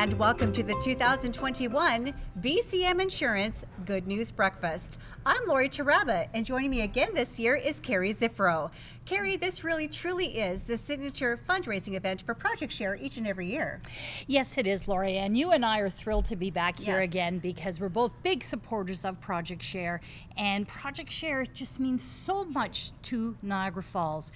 and welcome to the 2021 BCM Insurance Good News Breakfast. I'm Lori Taraba, and joining me again this year is Carrie Ziffro. Carrie, this really truly is the signature fundraising event for Project Share each and every year. Yes, it is, Lori, and you and I are thrilled to be back here Yes. again because we're both big supporters of Project Share, and Project Share just means so much to Niagara Falls.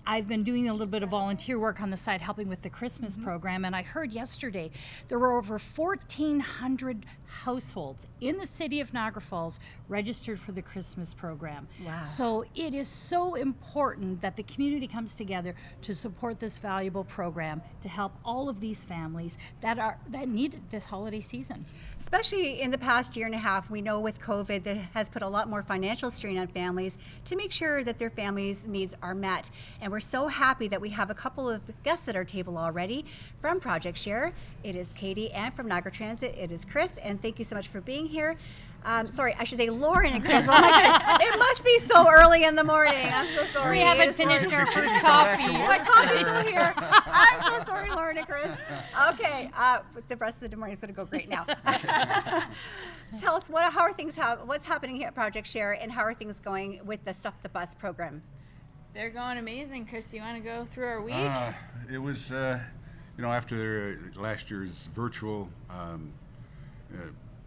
I've been doing a little bit of volunteer work on the side helping with the Christmas program, and I heard yesterday there were over 1,400 households in the city of Niagara Falls registered for the Christmas program. Wow. So it is so important that the community comes together to support this valuable program to help all of these families that need it this holiday season. Especially in the past year and a half, we know with COVID that has put a lot more financial strain on families to make sure that their families' needs are met. And we're so happy that we have a couple of guests at our table already from Project Share. It is Katie, and from Niagara Transit, it is Chris, and thank you so much for being here. Sorry, I should say Lauren and Chris. Oh my goodness, it must be so early in the morning. I'm so sorry. We haven't finished our first coffee. My coffee's still here. I'm so sorry, Lauren and Chris. Okay, the rest of the morning is going to go great now. Tell us what's happening here at Project Share, and how are things going with the Stuff the Bus program? They're going amazing. Chris, do you want to go through our week? It was, after last year's virtual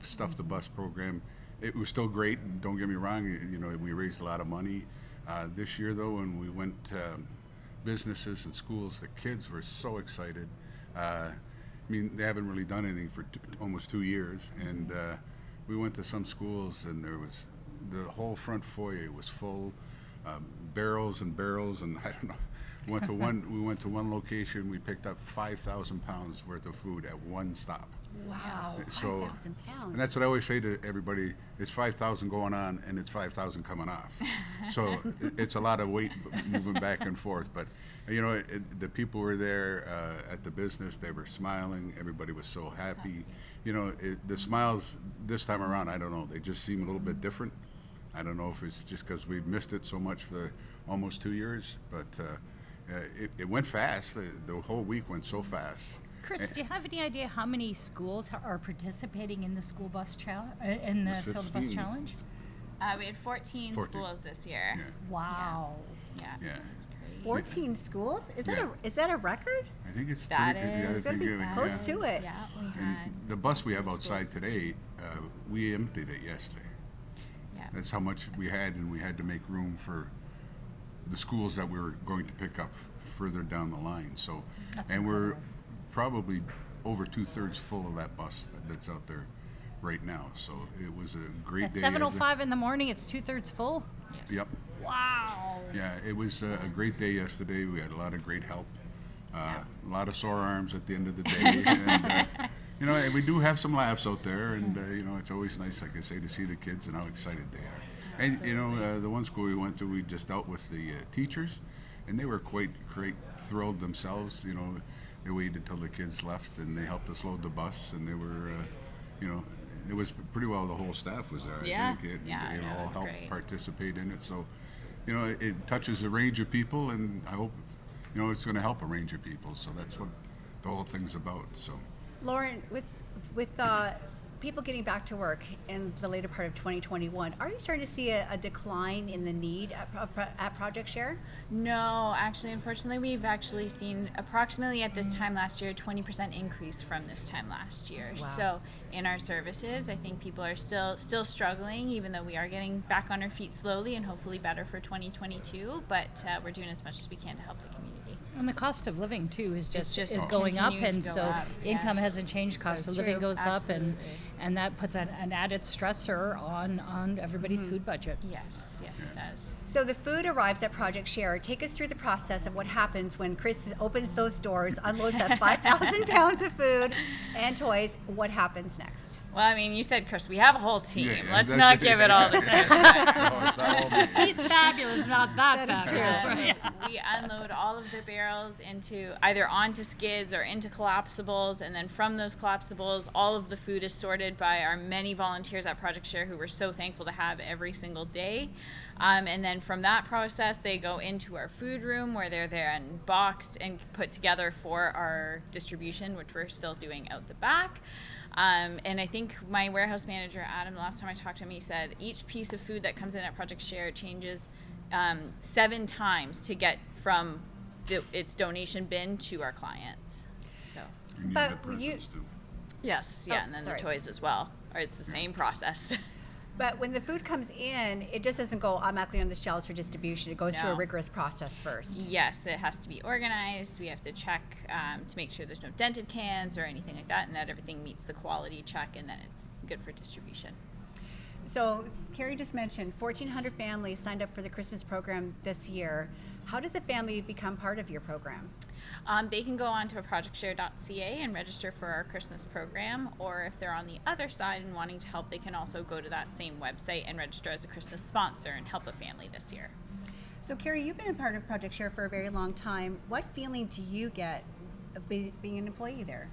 Stuff the Bus program, it was still great. And don't get me wrong, we raised a lot of money. This year, though, when we went businesses and schools, the kids were so excited. They haven't really done anything for almost 2 years. And we went to some schools, and the whole front foyer was full. Barrels and barrels, and I don't know. We went to one location. We picked up 5,000 pounds worth of food at one stop. Wow, So, 5,000 pounds. and that's what I always say to everybody: it's 5,000 going on, and it's 5,000 coming off. So it's a lot of weight moving back and forth. But the people were there at the business. They were smiling. Everybody was so happy. The smiles this time around, I don't know. They just seem a little bit different. I don't know if it's just because we've missed it so much for almost 2 years, but it went fast. The whole week went so fast. Chris, do you have any idea how many schools are participating in the school bus challenge, in the Fill the Bus 15. Challenge? We had 14 schools this year. Yeah. Wow. Yeah. Yeah. It's great. 14 schools? Is Yeah. that a record? I think it's That pretty good. is- I think It's it- close to it. Yeah, we And had. the bus we have 14 outside schools. today, we emptied it yesterday. Yeah. That's how much we had, and we had to make room for the schools that we were going to pick up further down the line. So, That's and we're incredible. probably over 2/3 full of that bus that's out there right now. So it was a great At day. 7:05 in the morning, it's 2/3 full? Yes. Yep. Wow. Yeah, it was a great day yesterday. We had a lot of great help. A lot of sore arms at the end of the day. And we do have some laughs out there, and it's always nice, like I say, to see the kids and how excited they are. And the one school we went to, we just dealt with the teachers, and they were quite thrilled themselves. They waited till the kids left, and they helped us load the bus, and they were, it was pretty well the whole staff was there. Yeah. I think. Yeah, They no, it all was helped great. participate in it. So, it touches a range of people, and I hope, it's going to help a range of people. So that's what the whole thing's about. So. Lauren, with people getting back to work in the later part of 2021, are you starting to see a decline in the need at Project Share? No, actually, unfortunately, we've actually seen approximately at this time last year, 20% increase from this time last year. Wow. So in our services, I think people are still struggling, even though we are getting back on our feet slowly and hopefully better for 2022. But we're doing as much as we can to help the community. And the cost of living too is just is going up, continuing and to go so up, income yes. hasn't changed. Cost That's of living true. goes up, Absolutely. and that puts an added stressor on everybody's food budget. Yes, it does. So the food arrives at Project Share. Take us through the process of what happens when Chris opens those doors, unloads that 5,000 pounds of food and toys. What happens next? Well, I mean, you said, Chris, we have a whole team. Yeah, Let's that's not it. give it all the credit. No, it's not all me. He's fabulous, not that, That is true. fabulous. Right? We unload all of the barrels onto skids or into collapsibles, and then from those collapsibles, all of the food is sorted supported by our many volunteers at Project Share who we're so thankful to have every single day. And then from that process, they go into our food room where they're then boxed and put together for our distribution, which we're still doing out the back. And I think my warehouse manager, Adam, the last time I talked to him, he said each piece of food that comes in at Project Share changes 7 times to get from its donation bin to our clients. So, And you But have the presents too. yes, Oh, yeah, and then sorry. the toys as well. Or it's the same process. But when the food comes in, it just doesn't go automatically on the shelves for distribution. It goes through a No. rigorous process first. Yes, it has to be organized. We have to check to make sure there's no dented cans or anything like that, and that everything meets the quality check, and then it's good for distribution. So Carrie just mentioned 1,400 families signed up for the Christmas program this year. How does a family become part of your program? They can go on to projectshare.ca and register for our Christmas program, or if they're on the other side and wanting to help, they can also go to that same website and register as a Christmas sponsor and help a family this year. So Carrie, you've been a part of Project Share for a very long time. What feeling do you get of being an employee there?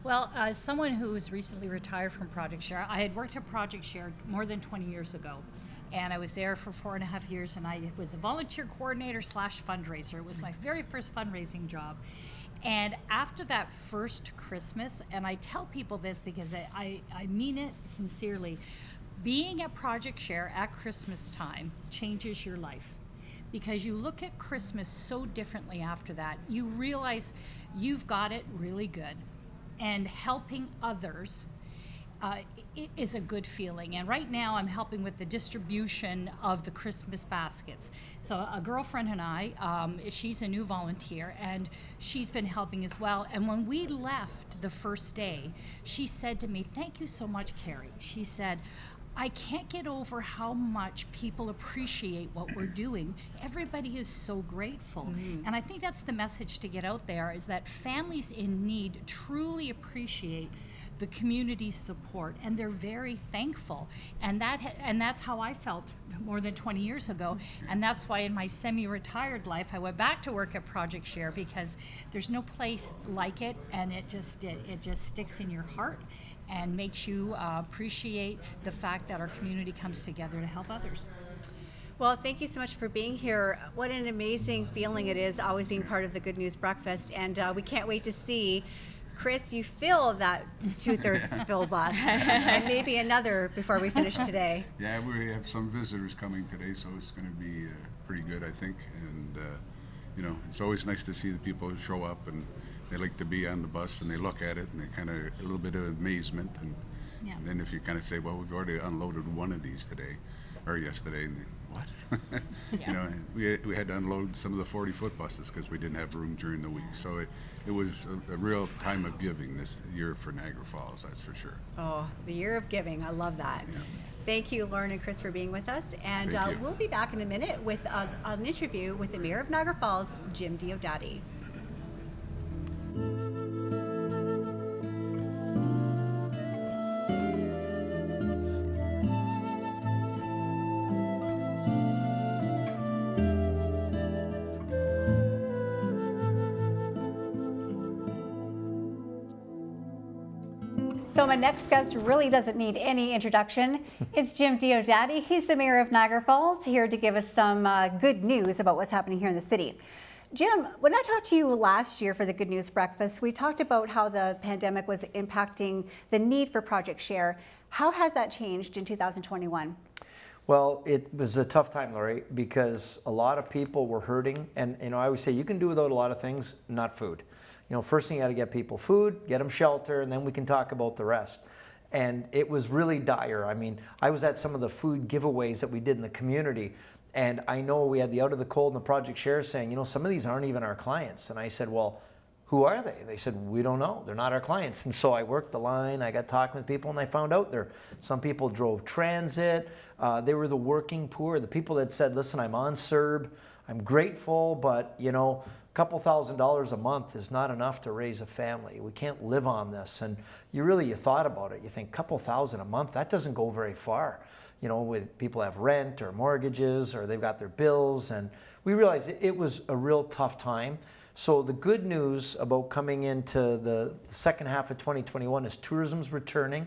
Well, as someone who was recently retired from Project Share, I had worked at Project Share more than 20 years ago. And I was there for 4.5 years, and I was a volunteer coordinator / fundraiser. It was my very first fundraising job. And after that first Christmas, and I tell people this because I mean it sincerely, being at Project Share at Christmas time changes your life. Because you look at Christmas so differently after that. You realize you've got it really good. And helping others is a good feeling. And right now I'm helping with the distribution of the Christmas baskets. So a girlfriend and I, she's a new volunteer, and she's been helping as well. And when we left the first day, she said to me, "Thank you so much, Carrie." She said, "I can't get over how much people appreciate what we're doing. Everybody is so grateful." And I think that's the message to get out there, is that families in need truly appreciate the community support, and they're very thankful. And that's how I felt more than 20 years ago. And that's why in my semi-retired life, I went back to work at Project Share, because there's no place like it, and it just sticks in your heart and makes you appreciate the fact that our community comes together to help others. Well, thank you so much for being here. What an amazing feeling it is always being part of the Good News Breakfast, and we can't wait to see, Chris, you fill that 2/3 fill bus, and maybe another before we finish today. Yeah, we have some visitors coming today, so it's going to be pretty good, I think. And you know, it's always nice to see the people who show up and they like to be on the bus and they look at it and they kind of a little bit of amazement. And, Yeah. and then if you kind of say, "Well, we've already unloaded one of these today or yesterday," and they, what? Yeah. You know, we had to unload some of the 40-foot buses because we didn't have room during the week. So it was a real time of giving this year for Niagara Falls, that's for sure. Oh, the year of giving. I love that. Yeah. Thank you, Lauren and Chris, for being with us. And Thank you. we'll be back in a minute with an interview with the Mayor of Niagara Falls, Jim Diodati. So my next guest really doesn't need any introduction. It's Jim Diodati. He's the mayor of Niagara Falls, here to give us some good news about what's happening here in the city. Jim, when I talked to you last year for the Good News Breakfast, we talked about how the pandemic was impacting the need for Project Share. How has that changed in 2021? Well, it was a tough time, Lori, because a lot of people were hurting. And I always say you can do without a lot of things, not food. First thing you got to get people food, get them shelter, and then we can talk about the rest. And it was really dire. I mean, I was at some of the food giveaways that we did in the community, and I know we had the Out of the Cold and the Project Share saying, some of these aren't even our clients. And I said, well, who are they? They said, we don't know. They're not our clients. And so I worked the line. I got talking with people, and I found out some people drove transit. They were the working poor, the people that said, listen, I'm on CERB. I'm grateful, but, a couple $1,000s a month is not enough to raise a family. We can't live on this. And you thought about it. You think, couple thousand a month, that doesn't go very far. With people have rent or mortgages or they've got their bills. And we realized it was a real tough time. So the good news about coming into the second half of 2021 is tourism's returning.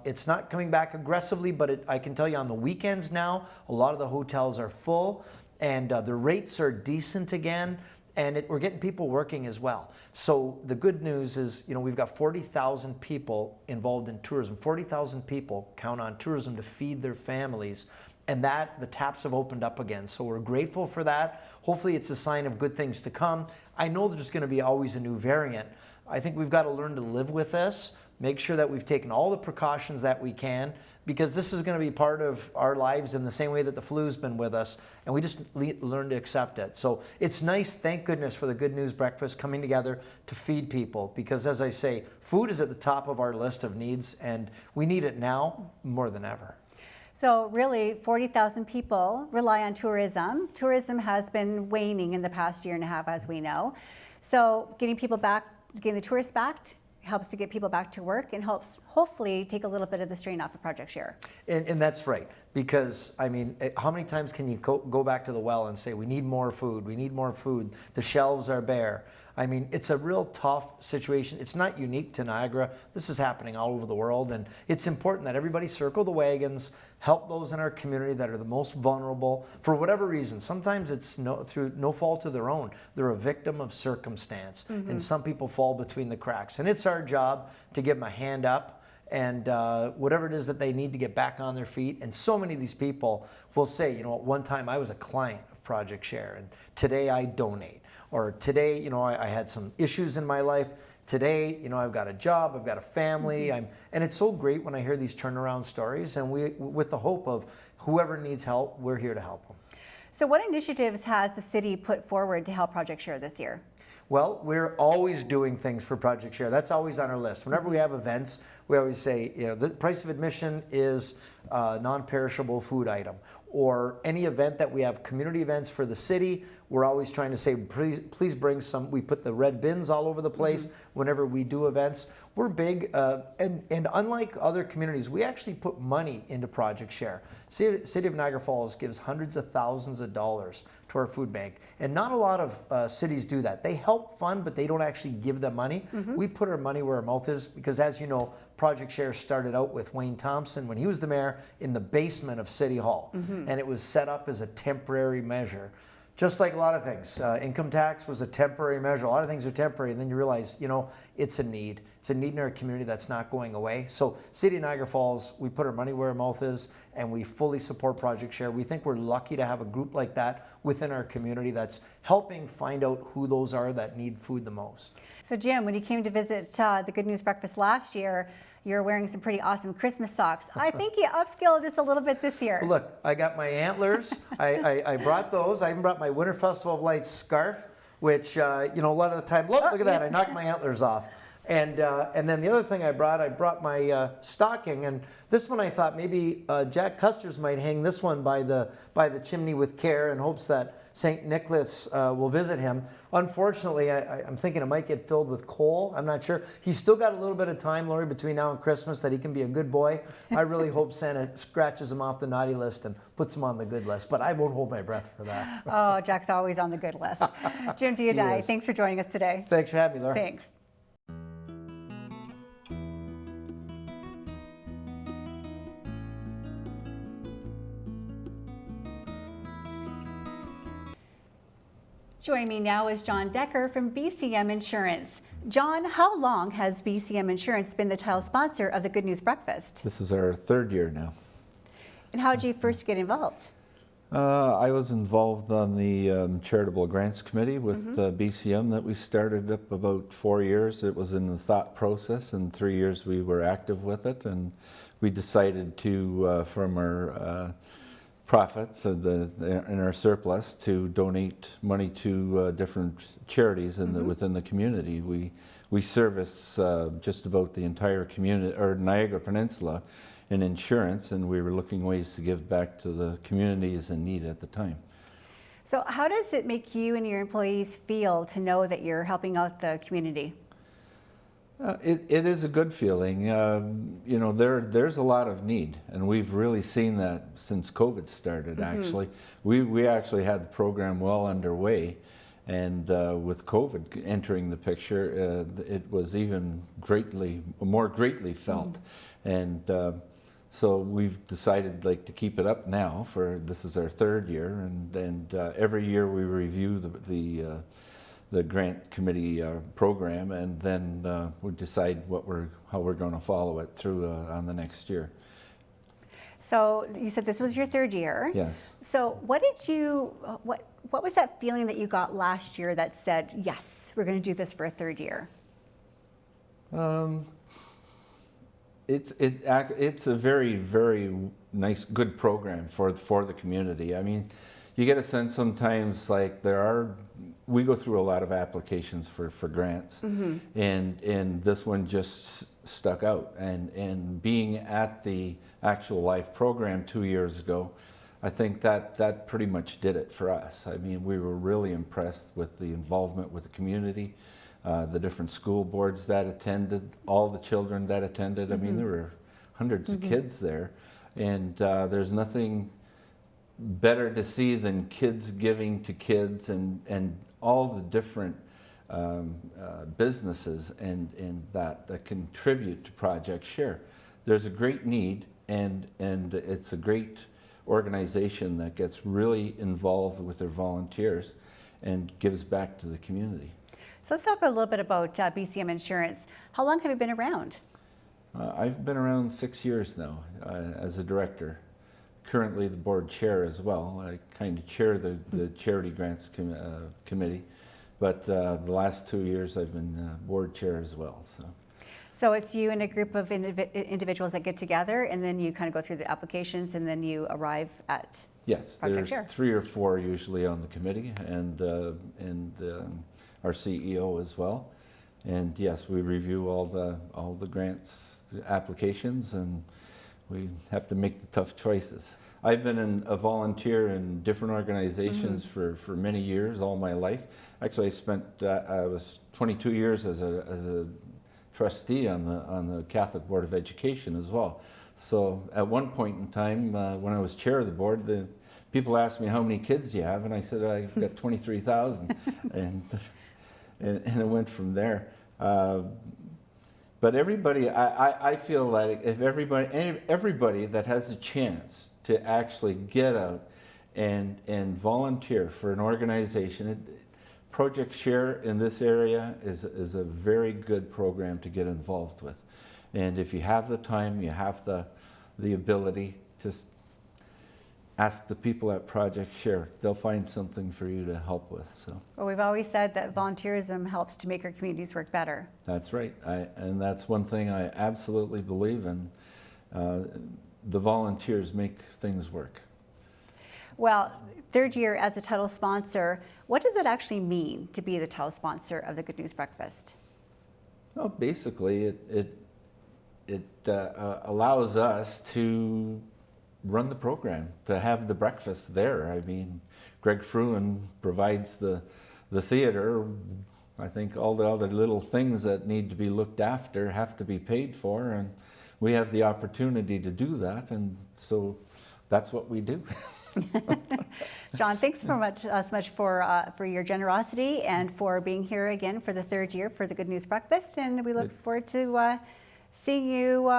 It's not coming back aggressively, but I can tell you on the weekends now, a lot of the hotels are full and the rates are decent again. And we're getting people working as well. So the good news is, we've got 40,000 people involved in tourism. 40,000 people count on tourism to feed their families. And the taps have opened up again. So we're grateful for that. Hopefully it's a sign of good things to come. I know there's going to be always a new variant. I think we've got to learn to live with this, make sure that we've taken all the precautions that we can, because this is going to be part of our lives in the same way that the flu's been with us, and we just learn to accept it. So it's nice, thank goodness, for the Good News Breakfast coming together to feed people, because as I say, food is at the top of our list of needs, and we need it now more than ever. So really, 40,000 people rely on tourism. Tourism has been waning in the past year and a half, as we know. So getting the tourists back helps to get people back to work and helps hopefully take a little bit of the strain off of Project Share. And that's right, because how many times can you go back to the well and say, we need more food, the shelves are bare. It's a real tough situation. It's not unique to Niagara. This is happening all over the world, and it's important that everybody circle the wagons, help those in our community that are the most vulnerable for whatever reason. Sometimes it's through no fault of their own. They're a victim of circumstance, and some people fall between the cracks. And it's our job to give them a hand up and whatever it is that they need to get back on their feet. And so many of these people will say, at one time I was a client of Project Share, and today I donate. Or today, I had some issues in my life. Today, I've got a job, I've got a family. And it's so great when I hear these turnaround stories, and with the hope of whoever needs help, we're here to help them. So what initiatives has the city put forward to help Project Share this year? Well, we're always doing things for Project Share. That's always on our list. Whenever we have events, we always say, the price of admission is a non-perishable food item. Or any event that we have, community events for the city, we're always trying to say, please bring some. We put the red bins all over the place whenever we do events. We're big, and unlike other communities, we actually put money into Project Share. City of Niagara Falls gives hundreds of thousands of dollars to our food bank, and not a lot of cities do that. They help fund, but they don't actually give them money. We put our money where our mouth is, because as you know, Project Share started out with Wayne Thompson when he was the mayor in the basement of City Hall, and it was set up as a temporary measure. Just like a lot of things, income tax was a temporary measure. A lot of things are temporary, and then you realize, it's a need. It's a need in our community that's not going away. So City of Niagara Falls, we put our money where our mouth is, and we fully support Project Share. We think we're lucky to have a group like that within our community that's helping find out who those are that need food the most. So Jim, when you came to visit the Good News Breakfast last year, you're wearing some pretty awesome Christmas socks. I think you upscaled just a little bit this year. Look, I got my antlers. I brought those. I even brought my Winter Festival of Lights scarf, which, a lot of the time, look at that, I knocked my antlers off. And then the other thing I brought my stocking, and this one I thought maybe Jack Custer's might hang this one by the chimney with care in hopes that St. Nicholas will visit him. Unfortunately, I'm thinking it might get filled with coal. I'm not sure. He's still got a little bit of time, Lori, between now and Christmas that he can be a good boy. I really hope Santa scratches him off the naughty list and puts him on the good list, but I won't hold my breath for that. Oh, Jack's always on the good list. Jim Diodai, thanks for joining us today. Thanks for having me, Laura. Thanks. Joining me now is John Decker from BCM Insurance. John, how long has BCM Insurance been the title sponsor of the Good News Breakfast? This is our third year now. And how did you first get involved? I was involved on the Charitable Grants Committee with BCM that we started up about 4 years. It was in the thought process, and 3 years we were active with it, and we decided to, from our profits in our surplus, to donate money to different charities within the community. We service just about the entire community, or Niagara Peninsula, in insurance, and we were looking ways to give back to the communities in need at the time. So how does it make you and your employees feel to know that you're helping out the community? It is a good feeling. There's a lot of need, and we've really seen that since COVID started, actually. We actually had the program well underway, And with COVID entering the picture, it was even more greatly felt. And so we've decided to keep it up now this is our 3rd year, and every year we review the grant committee program, and then we decide how we're going to follow it through on the next year. So you said this was your 3rd year. Yes. So what was that feeling that you got last year that said, yes, we're going to do this for a 3rd year? It's a very, very nice, good program for the community. I mean, you get a sense sometimes we go through a lot of applications for grants, and this one just stuck out. And being at the actual live program 2 years ago, I think that pretty much did it for us. I mean, we were really impressed with the involvement with the community, the different school boards that attended, all the children that attended. I mean, there were hundreds of kids there, and there's nothing better to see than kids giving to kids, and all the different businesses and that contribute to Project Share. There's a great need, and it's a great organization that gets really involved with their volunteers and gives back to the community. So let's talk a little bit about BCM Insurance. How long have you been around? I've been around 6 years now as a director. Currently the board chair as well. I kind of chair the charity grants committee, but the last 2 years I've been board chair as well. So it's you and a group of individuals that get together, and then you kind of go through the applications, and then you arrive at Yes, Project there's Share. 3 or 4 usually on the committee, and our CEO as well. And yes, we review all the grants, the applications, and we have to make the tough choices. I've been a volunteer in different organizations for many years, all my life. Actually, I was 22 years as a trustee on the Catholic Board of Education as well. So at one point in time, when I was chair of the board, the people asked me, how many kids do you have? And I said, I've got 23,000. and it went from there. But everybody, I feel like if everybody that has a chance to actually get out and volunteer for an organization, Project Share in this area is a very good program to get involved with. And if you have the time, you have the ability, just ask the people at Project Share. They'll find something for you to help with. So. Well, we've always said that volunteerism helps to make our communities work better. That's right. And that's one thing I absolutely believe in. The volunteers make things work. Well, 3rd year as a title sponsor, what does it actually mean to be the title sponsor of the Good News Breakfast? Well, basically, it allows us to run the program, to have the breakfast there. I mean, Greg Fruin provides the theater. I think all the other little things that need to be looked after have to be paid for, and we have the opportunity to do that, and so that's what we do. John, thanks so much for your generosity and for being here again for the 3rd year for the Good News Breakfast, and we look forward to seeing you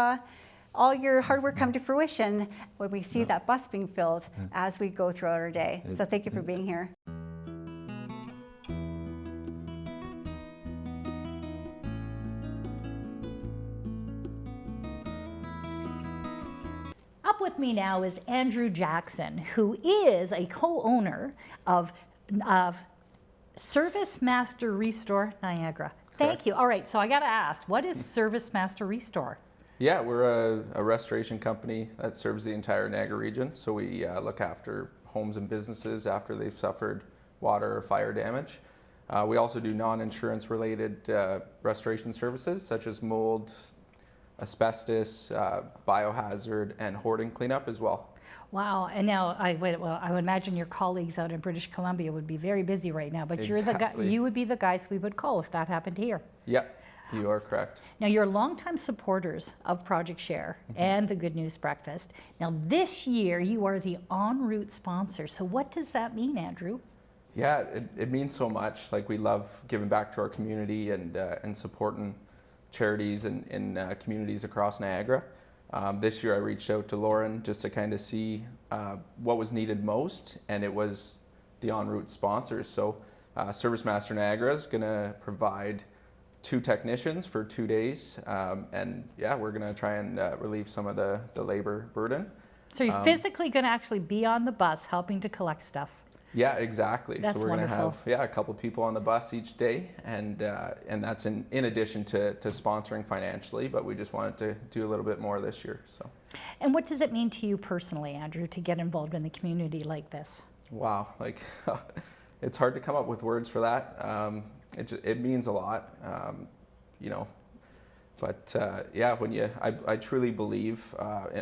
all your hard work come to fruition when we see that bus being filled as we go throughout our day. So thank you for being here. Up with me now is Andrew Jackson, who is a co-owner of Service Master Restore Niagara. Thank you. All right, so I got to ask, what is Service Master Restore? Yeah, we're a restoration company that serves the entire Niagara region. So we look after homes and businesses after they've suffered water or fire damage. We also do non-insurance related restoration services such as mold, asbestos, biohazard, and hoarding cleanup as well. Wow, and now I would imagine your colleagues out in British Columbia would be very busy right now, but Exactly. you would be the guys we would call if that happened here. Yep, you are correct. Now, you're longtime supporters of Project Share and the Good News Breakfast. Now, this year, you are the en route sponsor. So what does that mean, Andrew? Yeah, it means so much. Like, we love giving back to our community and supporting charities and communities across Niagara. This year I reached out to Lauren just to kind of see what was needed most, and it was the en route sponsors. So Service Master Niagara is going to provide 2 technicians for 2 days, and yeah, we're going to try and relieve some of the labor burden. So you're physically going to actually be on the bus helping to collect stuff. Yeah, exactly. That's so we're going to wonderful. have a couple people on the bus each day, and that's in addition to sponsoring financially. But we just wanted to do a little bit more this year. So. And what does it mean to you personally, Andrew, to get involved in the community like this? Wow, like it's hard to come up with words for that. It means a lot, you know. But yeah, I truly believe,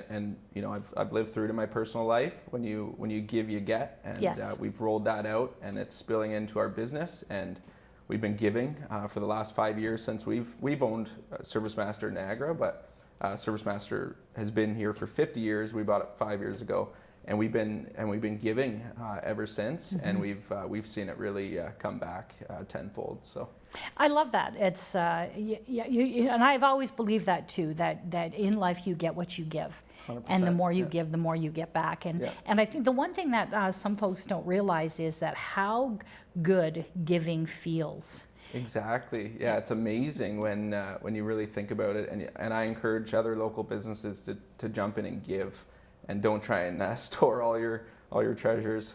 and you know, I've lived through it in my personal life. When you give, you get, and Yes. We've rolled that out, and it's spilling into our business. And we've been giving for the last 5 years since we've owned Service Master Niagara, but Service Master has been here for 50 years. We bought it 5 years ago, and we've been giving ever since, and we've seen it really come back tenfold. So. I love that. It's and I've always believed that too. That in life you get what you give, 100%, and the more you yeah. give, the more you get back. And Yeah. and I think the one thing that some folks don't realize is that how good giving feels. Exactly. Yeah, it's amazing when you really think about it, and I encourage other local businesses to jump in and give, and don't try and store all your treasures.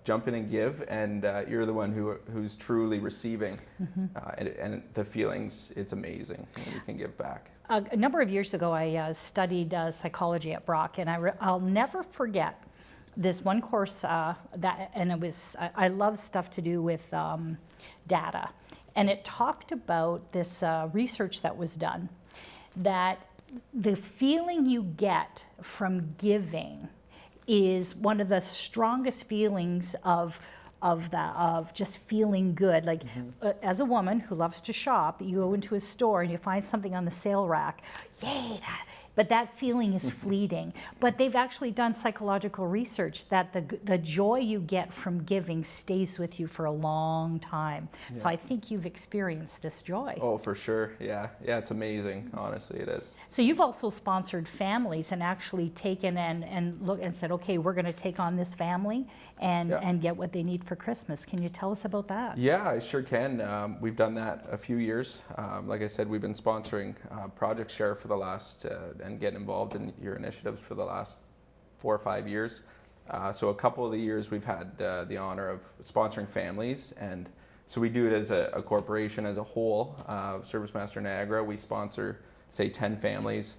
Jump in and give, and you're the one who's truly receiving, and the feelings. It's amazing when you can give back. A number of years ago, I studied psychology at Brock, and I'll never forget this one course and it was I love stuff to do with data, and it talked about this research that was done, that the feeling you get from giving is one of the strongest feelings of just feeling good. Like as a woman who loves to shop, you go into a store and you find something on the sale rack, yay, but that feeling is fleeting. But they've actually done psychological research that the joy you get from giving stays with you for a long time. Yeah. So I think you've experienced this joy. Oh, for sure. Yeah, it's amazing. Honestly, it is. So you've also sponsored families and actually taken and look and said, okay, we're going to take on this family and get what they need for Christmas. Can you tell us about that? Yeah, I sure can. We've done that a few years. Like I said, we've been sponsoring Project Share for the last and getting involved in your initiatives for the last 4 or 5 years. So a couple of the years we've had the honor of sponsoring families, and so we do it as a corporation as a whole. Service Master Niagara, we sponsor say 10 families,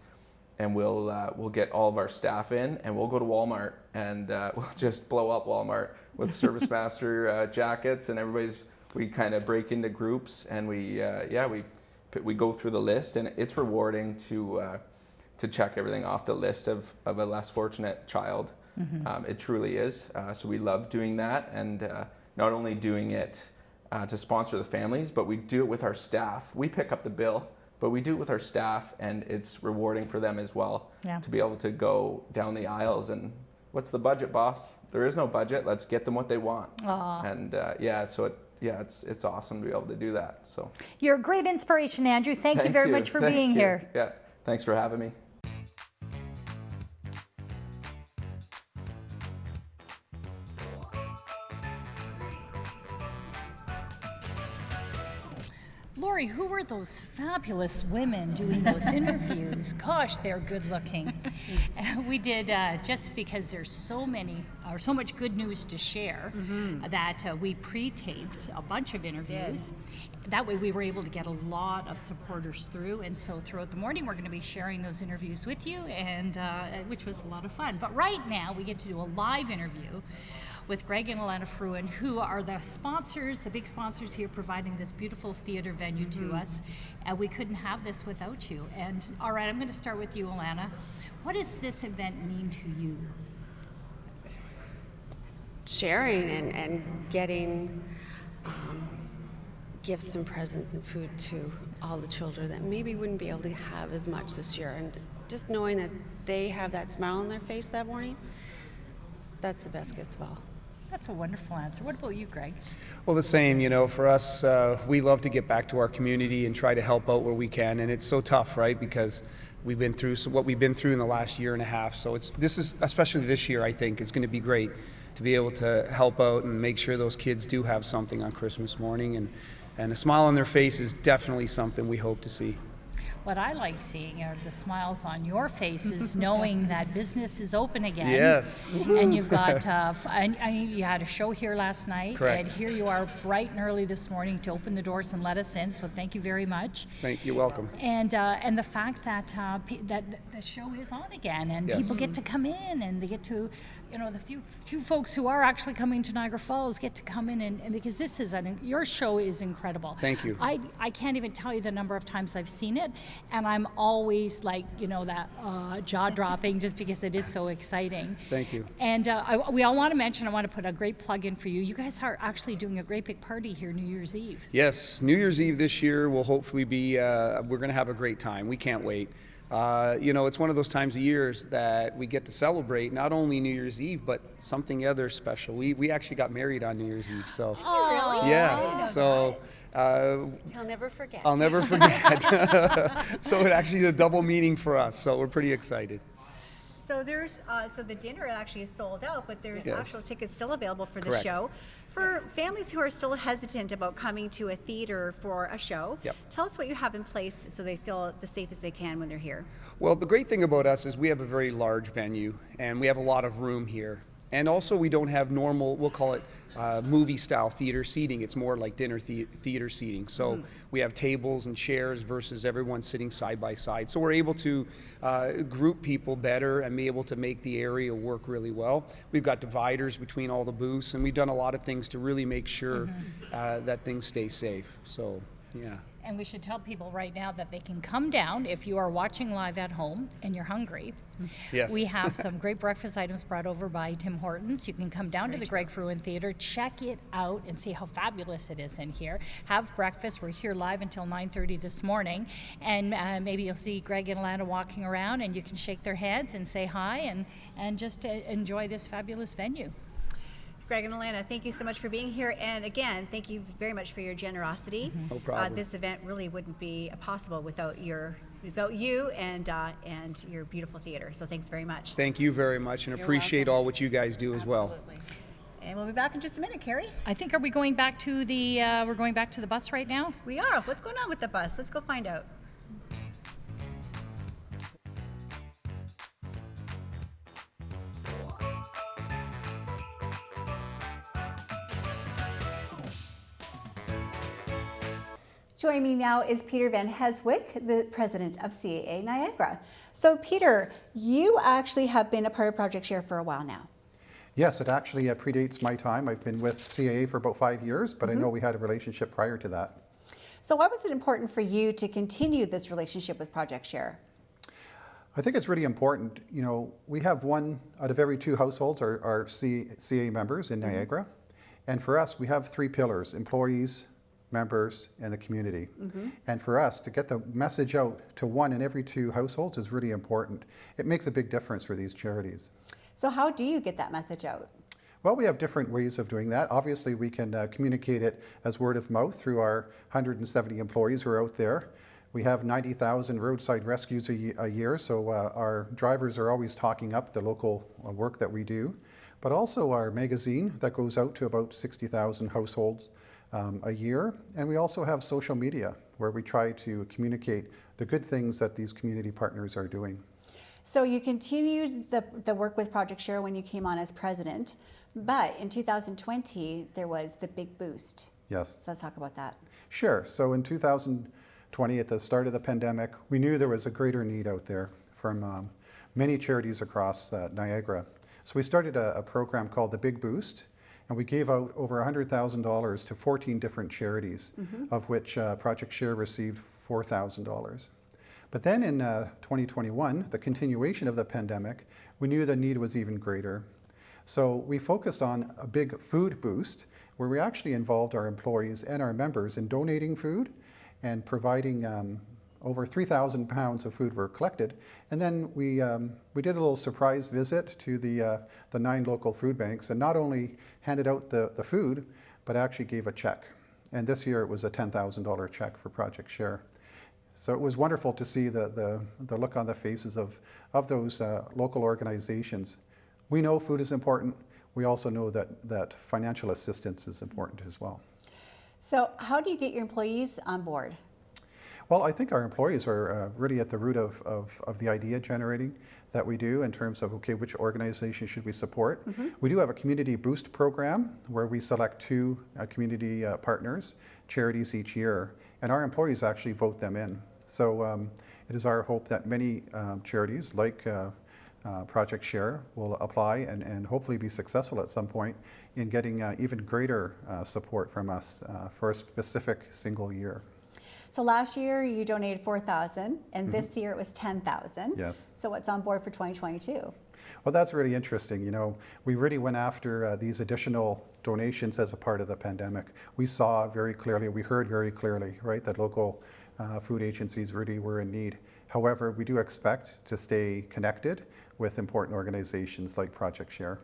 and we'll get all of our staff in, and we'll go to Walmart, and we'll just blow up Walmart with Service Master jackets, and we kind of break into groups, and we go through the list, and it's rewarding to check everything off the list of a less fortunate child. It truly is. So we love doing that, and not only doing it to sponsor the families, but we do it with our staff. We pick up the bill, but we do it with our staff, and it's rewarding for them as well to be able to go down the aisles and, what's the budget, boss? There is no budget. Let's get them what they want. Aww. And it's awesome to be able to do that. So you're a great inspiration, Andrew. Thank you very much for being here. Yeah, thanks for having me. Lori, who were those fabulous women doing those interviews? Gosh, they're good looking. We did, just because there's so much good news to share, that we pre-taped a bunch of interviews. That way we were able to get a lot of supporters through, and so throughout the morning we're going to be sharing those interviews with you, and which was a lot of fun. But right now we get to do a live interview with Greg and Alana Fruin, who are the sponsors, the big sponsors here, providing this beautiful theater venue to us. And we couldn't have this without you. And all right, I'm going to start with you, Alana. What does this event mean to you? Sharing and getting gifts and presents and food to all the children that maybe wouldn't be able to have as much this year. And just knowing that they have that smile on their face that morning, that's the best gift of all. That's a wonderful answer. What about you, Greg? Well, the same, you know, for us, we love to get back to our community and try to help out where we can. And it's so tough, right? Because we've been through what we've been through in the last year and a half. So this is, especially this year, I think, it's going to be great to be able to help out and make sure those kids do have something on Christmas morning. And a smile on their face is definitely something we hope to see. What I like seeing are the smiles on your faces, knowing that business is open again. Yes. And you've got, and you had a show here last night. Correct. And here you are bright and early this morning to open the doors and let us in. So thank you very much. Thank you. Welcome. And the fact that that the show is on again, and Yes. people get to come in, and they get to, you know, the few folks who are actually coming to Niagara Falls get to come in, and because this is your show is incredible. Thank you. I can't even tell you the number of times I've seen it, and I'm always like, you know, that jaw dropping just because it is so exciting. Thank you. And we all want to mention, I want to put a great plug in for you. You guys are actually doing a great big party here New Year's Eve. Yes, New Year's Eve this year will hopefully be, we're going to have a great time. We can't wait. You know, it's one of those times of years that we get to celebrate not only New Year's Eve, but something other special. We actually got married on New Year's Eve, so. Did you really? Yeah, so. He'll never forget. I'll never forget. So it actually is a double meaning for us, so we're pretty excited. So there's so the dinner actually is sold out, but there's Yes. actual tickets still available for the Correct. show. For families who are still hesitant about coming to a theater for a show, Yep. tell us what you have in place so they feel the safest they can when they're here. Well, the great thing about us is we have a very large venue, and we have a lot of room here. And also we don't have normal, we'll call it movie-style theater seating. It's more like dinner theater seating. So we have tables and chairs versus everyone sitting side by side. So we're able to group people better and be able to make the area work really well. We've got dividers between all the booths, and we've done a lot of things to really make sure that things stay safe. So, yeah. And we should tell people right now that they can come down if you are watching live at home and you're hungry. Yes. We have some great breakfast items brought over by Tim Hortons. You can come down to the Greg Fruin Theatre, check it out, and see how fabulous it is in here. Have breakfast. We're here live until 9:30 this morning, and maybe you'll see Greg and Alana walking around, and you can shake their heads and say hi, and just enjoy this fabulous venue. Greg and Alana, thank you so much for being here. And again, thank you very much for your generosity. No problem. This event really wouldn't be possible without you and your beautiful theater. So thanks very much. Thank you very much, and appreciate all what you guys do as well. And we'll be back in just a minute, Carrie. I think, are we going back to the bus right now? We are. What's going on with the bus? Let's go find out. Joining me now is Peter Van Heswick, the president of CAA Niagara. So Peter, you actually have been a part of Project Share for a while now. Yes, it actually predates my time. I've been with CAA for about 5 years, but I know we had a relationship prior to that. So why was it important for you to continue this relationship with Project Share? I think it's really important. You know, we have 1 out of every 2 households are CAA members in Niagara. And for us, we have 3 pillars: employees, members, and the community. And for us to get the message out to 1 in every 2 households is really important. It makes a big difference for these charities. So how do you get that message out? Well, we have different ways of doing that. Obviously, we can communicate it as word of mouth through our 170 employees who are out there. We have 90,000 roadside rescues a year, so our drivers are always talking up the local work that we do. But also our magazine that goes out to about 60,000 households a year. And we also have social media where we try to communicate the good things that these community partners are doing. So you continued the work with Project Share when you came on as president, but in 2020, there was the big boost. Yes. So let's talk about that. Sure. So in 2020, at the start of the pandemic, we knew there was a greater need out there from many charities across Niagara. So we started a program called the Big Boost, and we gave out over $100,000 to 14 different charities, of which Project Share received $4,000. But then in 2021, the continuation of the pandemic, we knew the need was even greater. So we focused on a big food boost where we actually involved our employees and our members in donating food and providing over 3,000 pounds of food were collected. And then we did a little surprise visit to the 9 local food banks, and not only handed out the food, but actually gave a check. And this year it was a $10,000 check for Project Share. So it was wonderful to see the look on the faces of those local organizations. We know food is important. We also know that financial assistance is important as well. So how do you get your employees on board? Well, I think our employees are really at the root of the idea generating that we do in terms of, okay, which organization should we support? We do have a community boost program where we select 2 community partners, charities each year, and our employees actually vote them in. So it is our hope that many charities like Project Share will apply and hopefully be successful at some point in getting even greater support from us for a specific single year. So last year you donated $4,000, and this year it was $10,000. Yes. So what's on board for 2022? Well, that's really interesting. You know, we really went after these additional donations as a part of the pandemic. We saw very clearly, we heard very clearly, right, that local food agencies really were in need. However, we do expect to stay connected with important organizations like Project Share.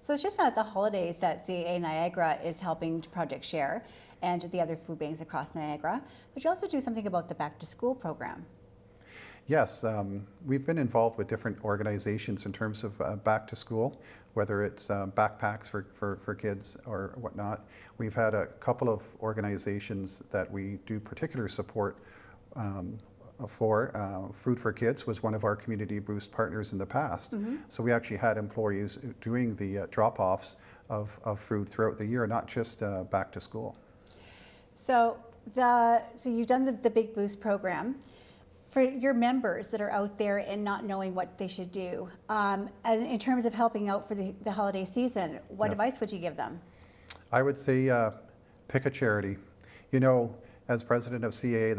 So it's just not the holidays that CAA Niagara is helping to Project Share and the other food banks across Niagara, but you also do something about the back to school program. Yes, we've been involved with different organizations in terms of back to school, whether it's backpacks for kids or whatnot. We've had a couple of organizations that we do particular support for. Food for Kids was one of our Community Boost partners in the past. So we actually had employees doing the drop-offs of food throughout the year, not just back to school. So you've done the Big Boost program. For your members that are out there and not knowing what they should do, and in terms of helping out for the holiday season, what advice would you give them? I would say pick a charity. You know, as president of CAA,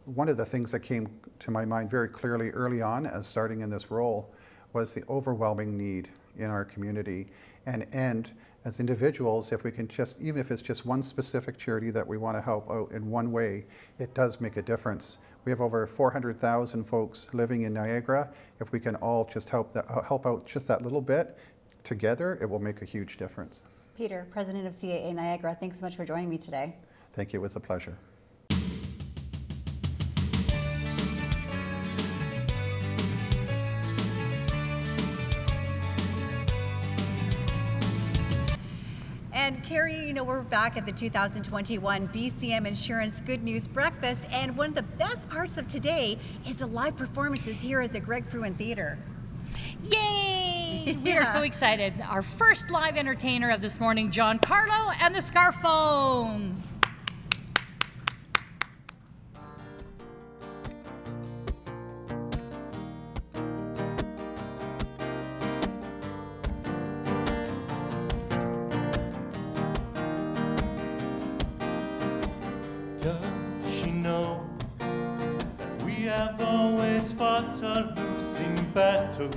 one of the things that came to my mind very clearly early on as starting in this role was the overwhelming need in our community. And as individuals, if we can just, even if it's just one specific charity that we want to help out in one way, it does make a difference. We have over 400,000 folks living in Niagara. If we can all just help out just that little bit together, it will make a huge difference. Peter, president of CAA Niagara, thanks so much for joining me today. Thank you, it was a pleasure. And Carrie, you know, we're back at the 2021 BCM Insurance Good News Breakfast, and one of the best parts of today is the live performances here at the Greg Fruin Theater. Yay! We are so excited. Our first live entertainer of this morning, John Carlo and the Scarphones. Does she know that we have always fought a losing battle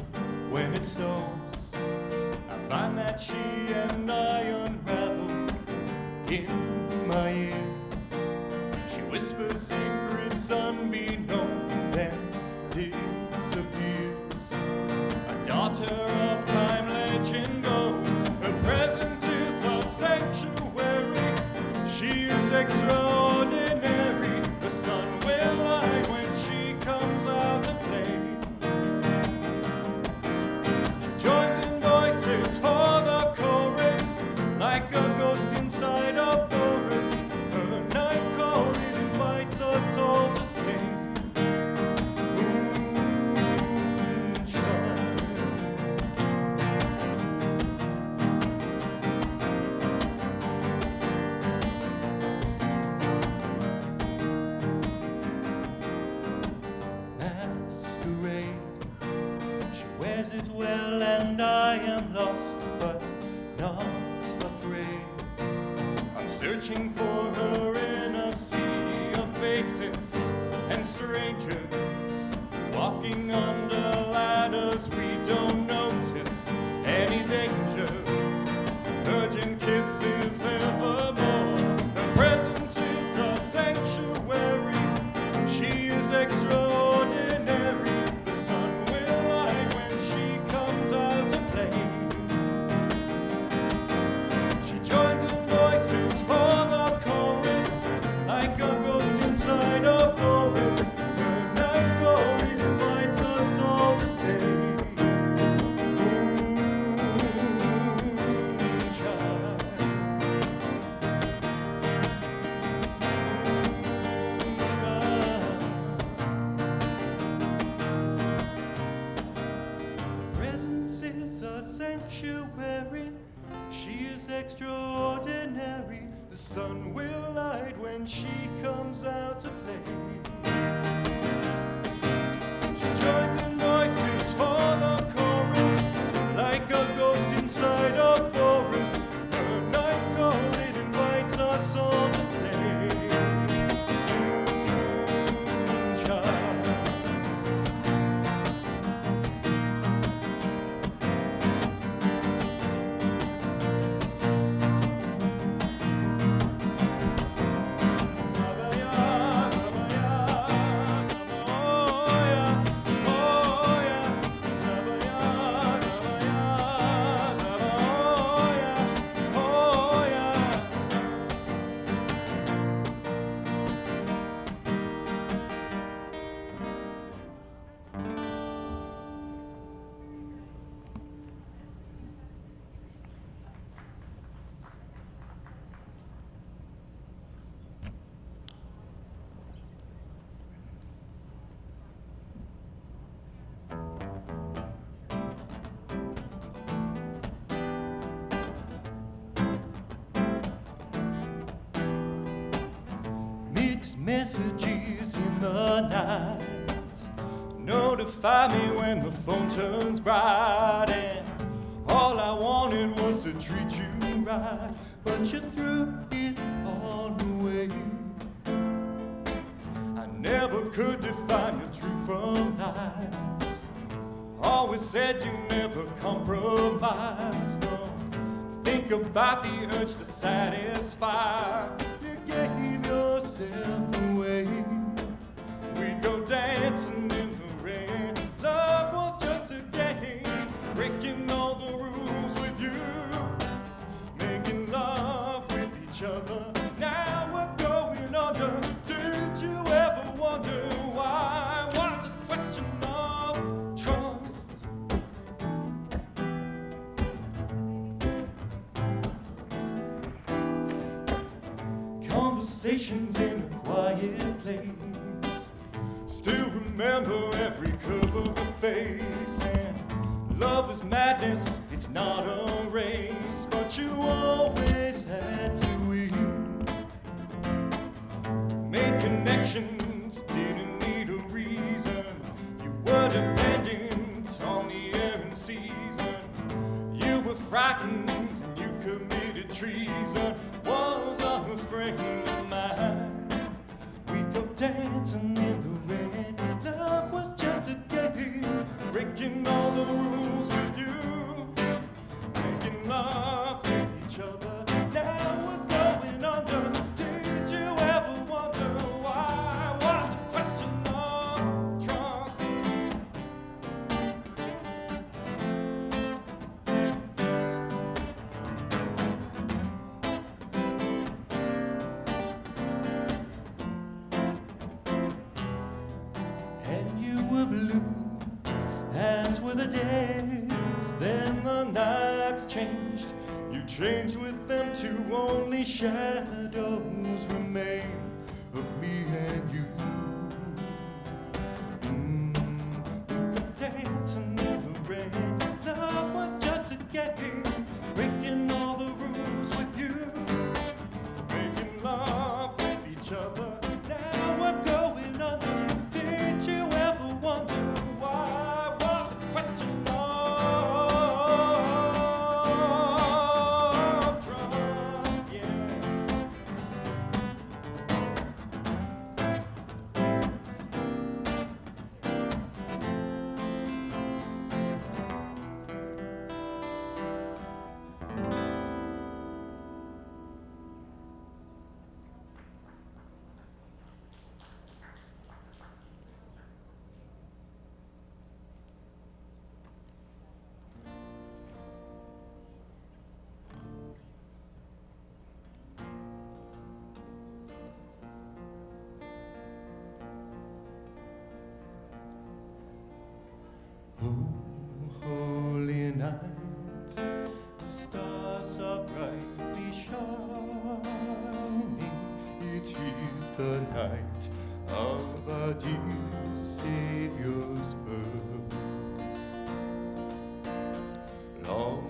when it snows? I find that she and I unravel in my ear. She whispers secrets unbeknown, then disappears. A daughter of time, legend goes. Her presence is a sanctuary. She is extraordinary. The sun will light when she comes out to play. She joins in voices for the chorus, like a ghost inside a forest. Her night call, it invites us all to stay. Masquerade, she wears it well, and I am lost but not afraid. I'm searching for her in a sea of faces and strangers, walking under ladders. We don't notice any dangers. Urgent kisses evermore. Her presence is a sanctuary. She is extra. February. She is extraordinary. The sun will light when she comes out to play. She joins in voices for the chorus, like a ghost inside a forest. Her night call, it invites us all to stay. Child. Mixed messages in the night notify me when the phone turns bright, and all I wanted was to treat you right, but you threw it all away. I never could define your truth from lies. Always said you never compromised. No, think about the urge to satisfy. You gave yourself away. We'd go dancing in the rain. Love was just a game, breaking all the rules with you, making love with each other. Now we're going under. Did you ever wonder why? Was a question of trust. Conversations in a quiet place, still remember every curve of the face. And love is madness, it's not a race, but you always had to win. Make connections, didn't need a reason. You were dependent on the air and season. You were frightened and you committed treason. Was a friend of mine. We go dancing in the rain. Love was just a game, breaking all the rules with you, making love with each other. Now we're going under. Did you ever wonder why? Was a question of trust. And you were blue, as were the days. Then the nights changed. You changed with them too. Only shadows remain of me and you. Dancing in the rain. Love was just a game, breaking all the rules with you, making love with each other. Now we're going under. Did you ever wonder why? Was a question of trust, yeah. Oh, holy night, the stars are brightly shining. It is the night of our dear Savior's birth. Long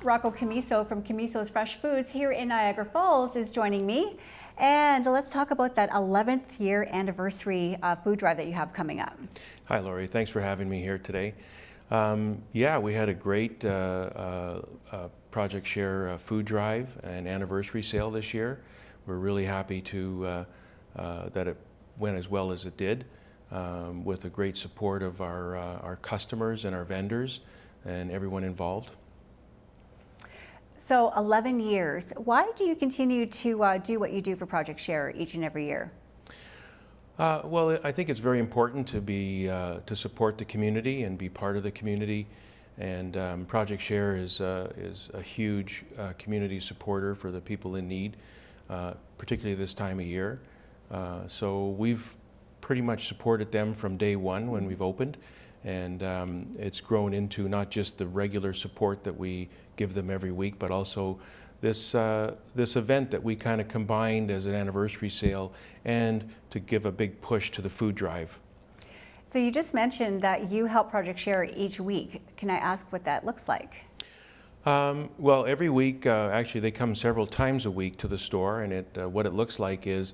Rocco Camiso from Camiso's Fresh Foods here in Niagara Falls is joining me. And let's talk about that 11th year anniversary food drive that you have coming up. Hi, Lori. Thanks for having me here today. Yeah, we had a great Project Share food drive and anniversary sale this year. We're really happy to that it went as well as it did, with the great support of our customers and our vendors and everyone involved. So 11 years. Why do you continue to do what you do for Project Share each and every year? Well, I think it's very important to be to support the community and be part of the community. And Project Share is a huge community supporter for the people in need, particularly this time of year. So we've pretty much supported them from day one when we've opened. And it's grown into not just the regular support that we give them every week, but also this event that we kind of combined as an anniversary sale and to give a big push to the food drive. So you just mentioned that you help Project Share each week. Can I ask what that looks like? Well, every week, actually they come several times a week to the store, and what it looks like is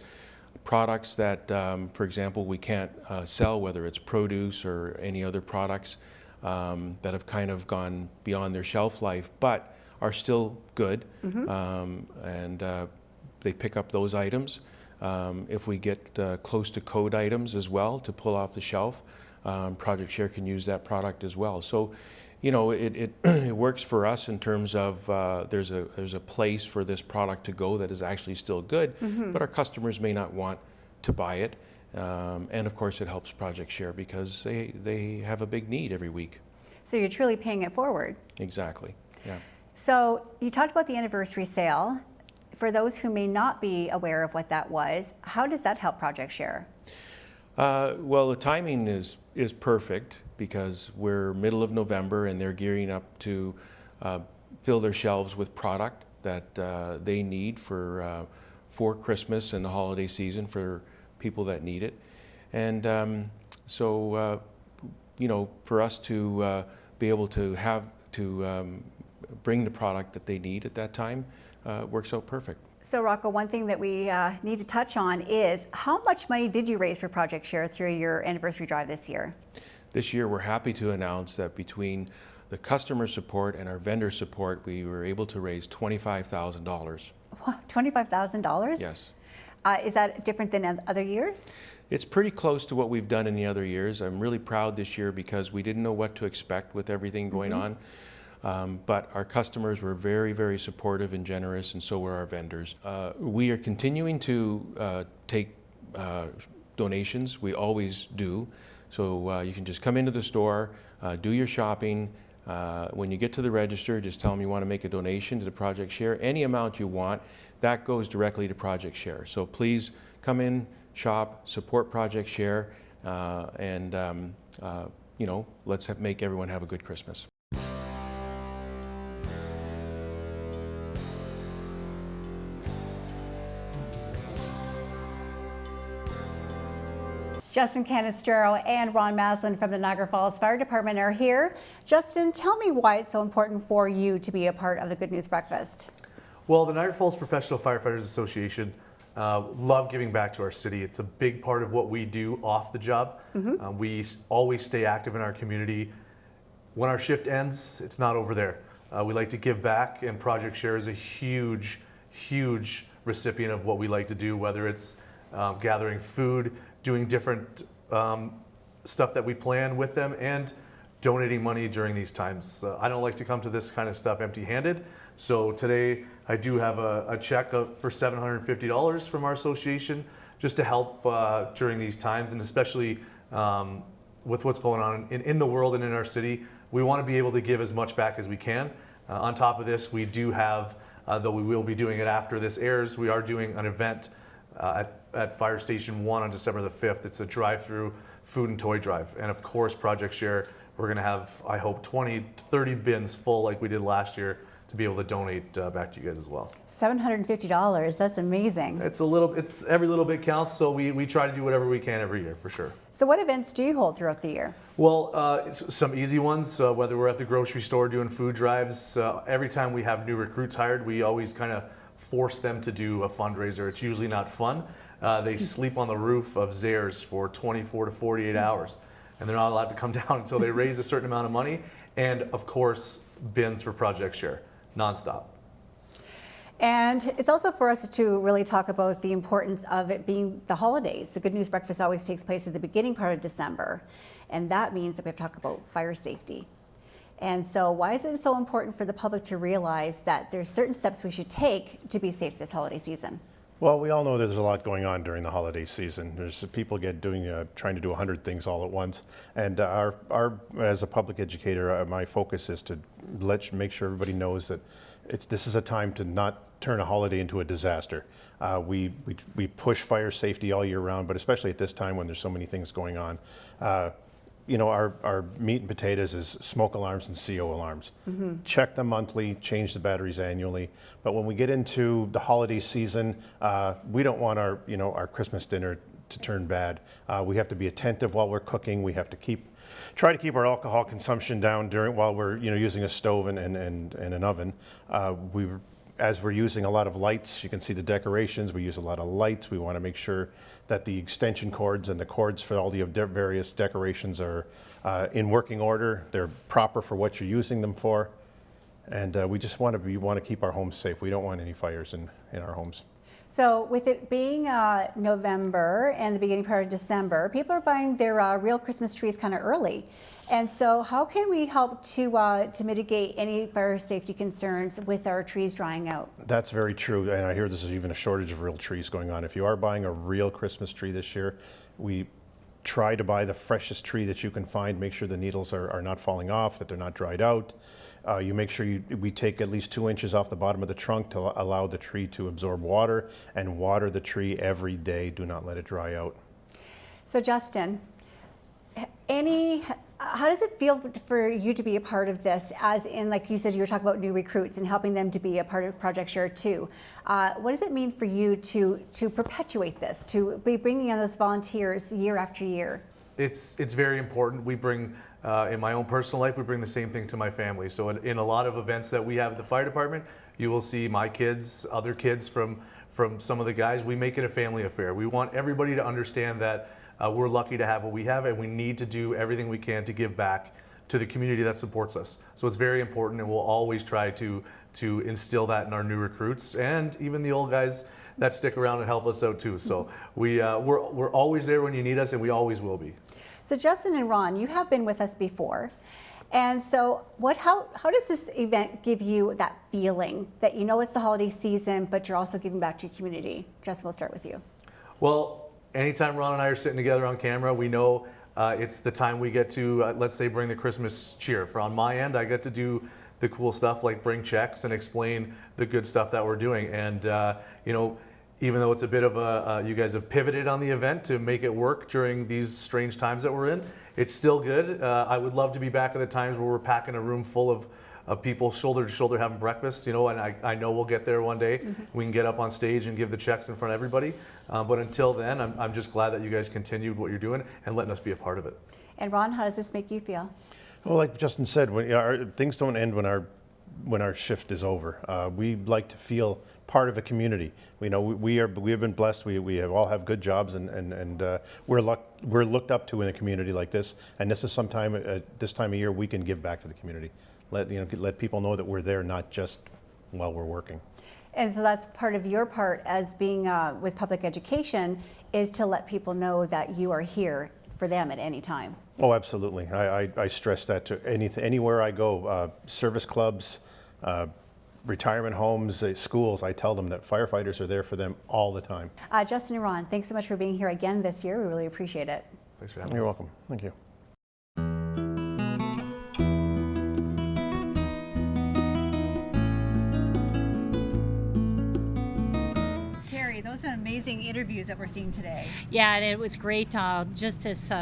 products that, for example, we can't sell, whether it's produce or any other products that have kind of gone beyond their shelf life, but are still good. And they pick up those items. If we get close to code items as well to pull off the shelf, Project Share can use that product as well. So, you know, it works for us in terms of there's a place for this product to go that is actually still good, but our customers may not want to buy it. And of course it helps Project Share because they have a big need every week. So you're truly paying it forward. Exactly, yeah. So you talked about the anniversary sale. For those who may not be aware of what that was, how does that help Project Share? Well, the timing is perfect because we're middle of November and they're gearing up to fill their shelves with product that they need for Christmas and the holiday season for people that need it. And so, you know, for us to be able to bring the product that they need at that time works out perfect. So Rocco, one thing that we need to touch on is how much money did you raise for Project Share through your anniversary drive this year? This year we're happy to announce that between the customer support and our vendor support, we were able to raise $25,000. $25,000? Yes. Is that different than other years? It's pretty close to what we've done in the other years. I'm really proud this year because we didn't know what to expect with everything going on. But our customers were very, very supportive and generous, and so were our vendors. We are continuing to take donations. We always do. So you can just come into the store, do your shopping. When you get to the register, just tell them you want to make a donation to the Project Share. Any amount you want, that goes directly to Project Share. So please come in, shop, support Project Share, and you know, let's make everyone have a good Christmas. Justin Canestraro and Ron Maslin from the Niagara Falls Fire Department are here. Justin, tell me why it's so important for you to be a part of the Good News Breakfast. Well, the Niagara Falls Professional Firefighters Association love giving back to our city. It's a big part of what we do off the job. We always stay active in our community. When our shift ends, it's not over there. We like to give back, and Project Share is a huge, huge recipient of what we like to do, whether it's gathering food, doing different stuff that we plan with them, and donating money during these times. I don't like to come to this kind of stuff empty-handed, so today I do have a check for $750 from our association just to help during these times, and especially with what's going on in the world and in our city. We want to be able to give as much back as we can. On top of this, we do have, though we will be doing it after this airs, we are doing an event at Fire Station 1 on December the 5th. It's a drive-through food and toy drive. And of course, Project Share, we're going to have, I hope, 20 to 30 bins full like we did last year to be able to donate back to you guys as well. $750, that's amazing. It's every little bit counts, so we try to do whatever we can every year, for sure. So what events do you hold throughout the year? Well, some easy ones, whether we're at the grocery store doing food drives. Every time we have new recruits hired, we always kind of force them to do a fundraiser. It's usually not fun. They sleep on the roof of Zayres for 24 to 48 hours, and they're not allowed to come down until they raise a certain amount of money. And of course, bins for Project Share, nonstop. And it's also for us to really talk about the importance of it being the holidays. The Good News Breakfast always takes place at the beginning part of December, and that means that we have to talk about fire safety. And so why is it so important for the public to realize that there's certain steps we should take to be safe this holiday season? Well, we all know there's a lot going on during the holiday season. There's people trying to do 100 things all at once. And as a public educator, my focus is to make sure everybody knows that this is a time to not turn a holiday into a disaster. We push fire safety all year round, but especially at this time when there's so many things going on. Our meat and potatoes is smoke alarms and CO alarms. Mm-hmm. Check them monthly, change the batteries annually. But when we get into the holiday season, we don't want our Christmas dinner to turn bad. We have to be attentive while we're cooking. We have to try to keep our alcohol consumption down while we're using a stove and an oven. As we're using a lot of lights, you can see the decorations, we use a lot of lights. We want to make sure that the extension cords and the cords for all the various decorations are in working order. They're proper for what you're using them for. And we just want to keep our homes safe. We don't want any fires in our homes. So with it being November and the beginning part of December, people are buying their real Christmas trees kind of early. And so how can we help to mitigate any fire safety concerns with our trees drying out? That's very true. And I hear there's even a shortage of real trees going on. If you are buying a real Christmas tree this year, we try to buy the freshest tree that you can find. Make sure the needles are not falling off, that they're not dried out. You make sure we take at least 2 inches off the bottom of the trunk to allow the tree to absorb water, and water the tree every day. Do not let it dry out. So Justin, how does it feel for you to be a part of this, as in, like you said, you were talking about new recruits and helping them to be a part of Project Share too. What does it mean for you to perpetuate this, to be bringing in those volunteers year after year? It's very important. We bring, in my own personal life, we bring the same thing to my family. So in a lot of events that we have at the fire department, you will see my kids, other kids from some of the guys. We make it a family affair. We want everybody to understand that we're lucky to have what we have, and we need to do everything we can to give back to the community that supports us. So it's very important, and we'll always try to instill that in our new recruits and even the old guys that stick around and help us out too. So we're always there when you need us, and we always will be. So Justin and Ron, you have been with us before. And so how does this event give you that feeling that you know it's the holiday season, but you're also giving back to your community? Justin, we'll start with you. Well, anytime Ron and I are sitting together on camera, we know it's the time we get to, let's say, bring the Christmas cheer. For on my end, I get to do the cool stuff like bring checks and explain the good stuff that we're doing. And even though it's a bit of you guys have pivoted on the event to make it work during these strange times that we're in, it's still good. I would love to be back at the times where we're packing a room full of people shoulder to shoulder having breakfast, and I know we'll get there one day. Mm-hmm. We can get up on stage and give the checks in front of everybody. But until then, I'm just glad that you guys continued what you're doing and letting us be a part of it. And Ron, how does this make you feel? Well, like Justin said, things don't end when our shift is over. We like to feel part of a community. We have been blessed. We all have good jobs, and we're looked up to in a community like this. And this is this time of year we can give back to the community. Let people know that we're there, not just while we're working. And so that's part of your part as being with public education, is to let people know that you are here for them at any time. Oh, absolutely. I stress that to anywhere I go, service clubs, retirement homes, schools. I tell them that firefighters are there for them all the time. Justin and Ron, thanks so much for being here again this year. We really appreciate it. Thanks for having us. You're welcome. Thank you. Those are amazing interviews that we're seeing today. Yeah, and it was great. Just this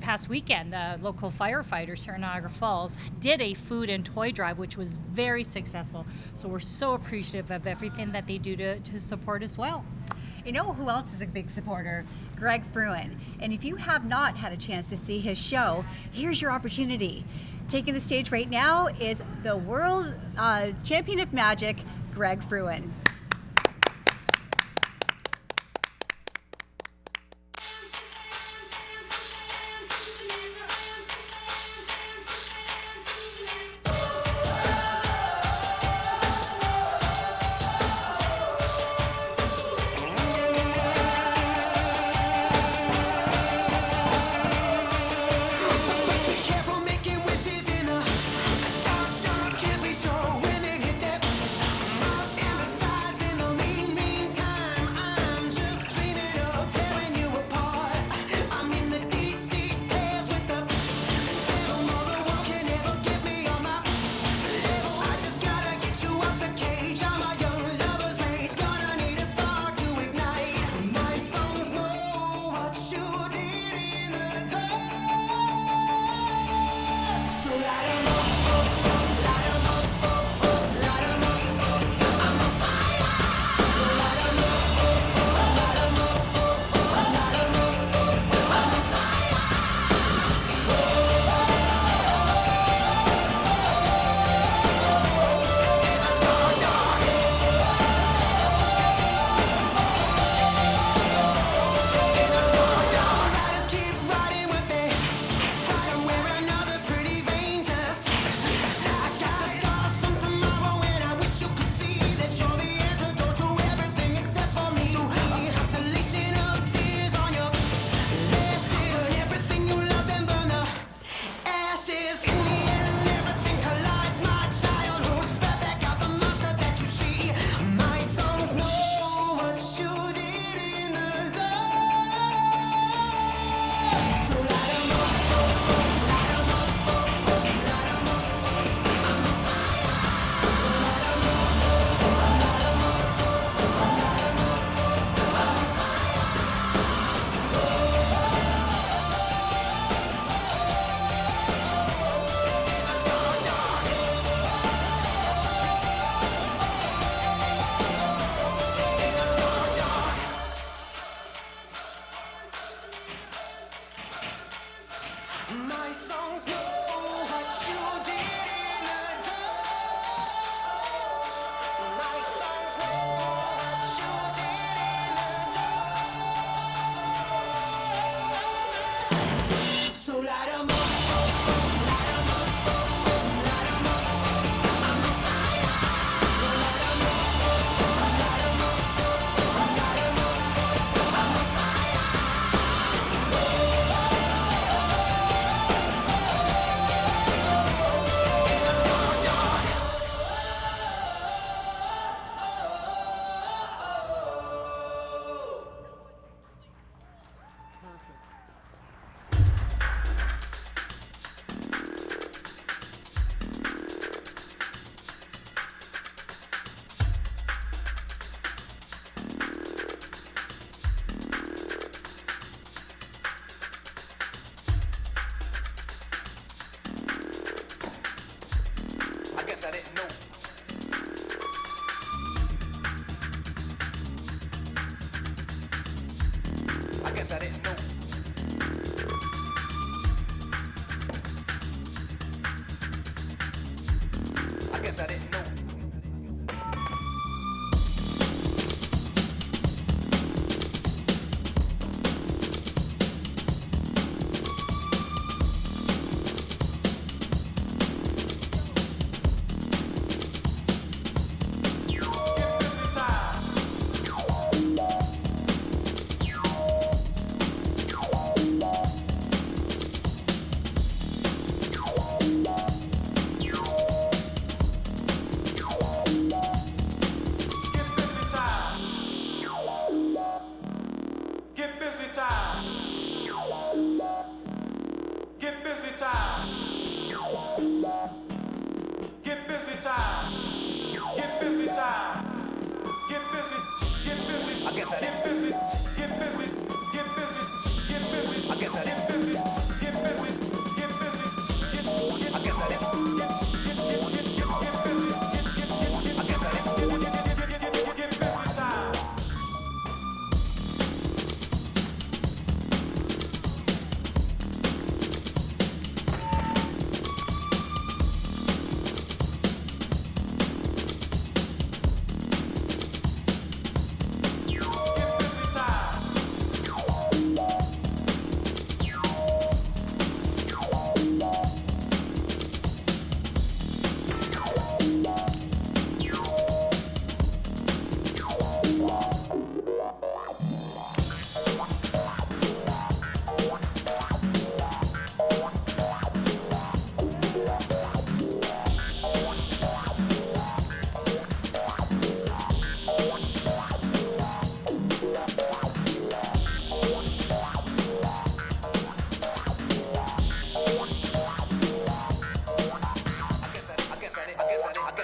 past weekend, the local firefighters here in Niagara Falls did a food and toy drive, which was very successful. So we're so appreciative of everything that they do to support as well. You know who else is a big supporter? Greg Fruin. And if you have not had a chance to see his show, here's your opportunity. Taking the stage right now is the world champion of magic, Greg Fruin.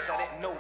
guess I didn't know.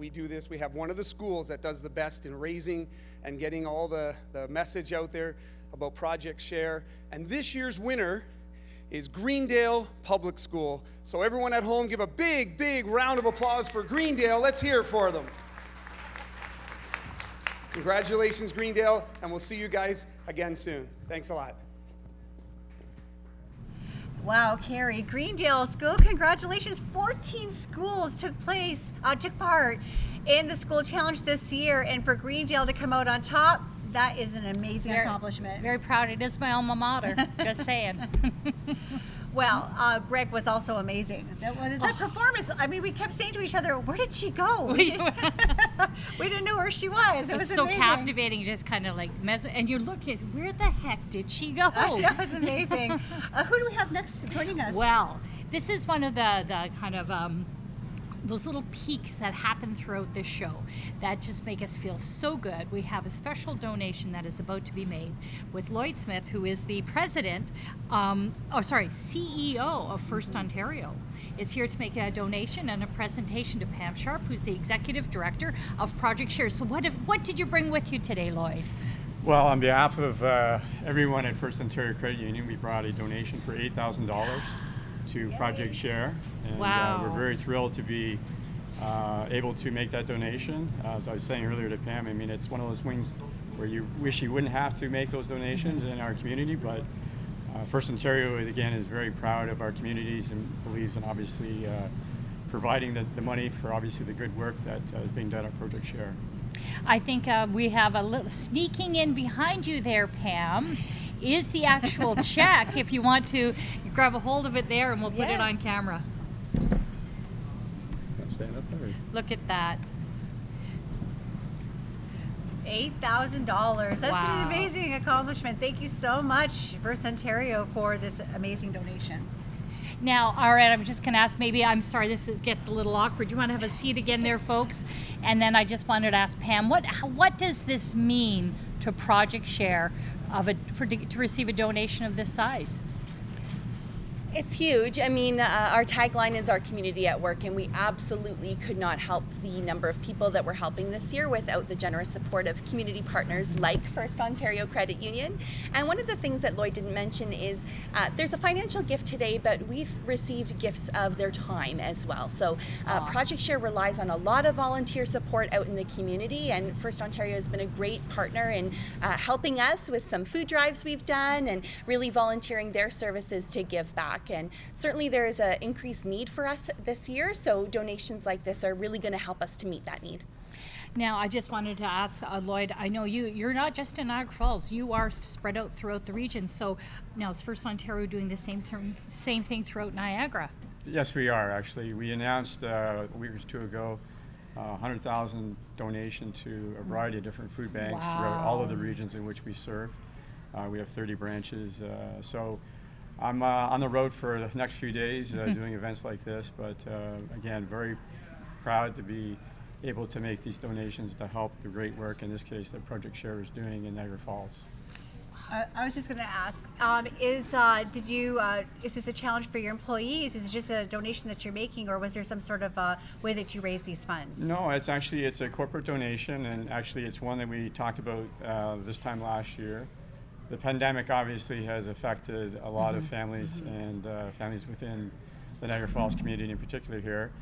we do this. We have one of the schools that does the best in raising and getting all the message out there about Project Share. And this year's winner is Greendale Public School. So everyone at home, give a big, big round of applause for Greendale. Let's hear it for them. Congratulations, Greendale, and we'll see you guys again soon. Thanks a lot. Wow, Carrie, Greendale School, congratulations. 14 schools took part in the school challenge this year, and for Greendale to come out on top, that is an amazing accomplishment. Very proud. It is my alma mater, just saying. Well, Greg was also amazing. That performance, I mean, we kept saying to each other, where did she go? We didn't know where she was. It was so amazing. Captivating, just kind of like, and you're looking, where the heck did she go? That was amazing. Who do we have next joining us? Well, this is one of the kind of those little peaks that happen throughout this show that just make us feel so good. We have a special donation that is about to be made with Lloyd Smith, who is the president, CEO of First Ontario. Is here to make a donation and a presentation to Pam Sharp, who's the executive director of Project Share. So what did you bring with you today, Lloyd? Well, on behalf of everyone at First Ontario Credit Union, we brought a donation for $8,000 to Project Share. And Wow. we're very thrilled to be able to make that donation. As I was saying earlier to Pam, I mean, it's one of those things where you wish you wouldn't have to make those donations in our community, but First Ontario, again, is very proud of our communities and believes in obviously providing the money for obviously the good work that is being done at Project Share. I think we have a little sneaking in behind you there, Pam, is the actual check. If you want to grab a hold of it there, and we'll put it on camera. Stand up there. Look at that. $8,000. That's Wow. an amazing accomplishment. Thank you so much, First Ontario, for this amazing donation. Now, all right, I'm just going to ask, maybe, I'm sorry, gets a little awkward. Do you want to have a seat again there, folks? And then I just wanted to ask Pam, what does this mean to Project Share to receive a donation of this size? It's huge. I mean, our tagline is our community at work, and we absolutely could not help the number of people that we're helping this year without the generous support of community partners like First Ontario Credit Union. And one of the things that Lloyd didn't mention is there's a financial gift today, but we've received gifts of their time as well. So Project Share relies on a lot of volunteer support out in the community, and First Ontario has been a great partner in helping us with some food drives we've done and really volunteering their services to give back. And certainly there is an increased need for us this year, so donations like this are really going to help us to meet that need. Now, I just wanted to ask Lloyd, I know you're not just in Niagara Falls, you are spread out throughout the region. So now is First Ontario doing the same thing throughout Niagara? Yes, we are actually. We announced a week or two ago 100,000 donation to a variety of different food banks throughout all of the regions in which we serve. We have 30 branches. So I'm on the road for the next few days doing events like this, but again, very proud to be able to make these donations to help the great work, in this case, that Project Share is doing in Niagara Falls. I was just going to ask, is this a challenge for your employees? Is it just a donation that you're making, or was there some sort of way that you raise these funds? No, it's a corporate donation, and actually it's one that we talked about this time last year. The pandemic obviously has affected a lot of families and families within the Niagara Falls community in particular here.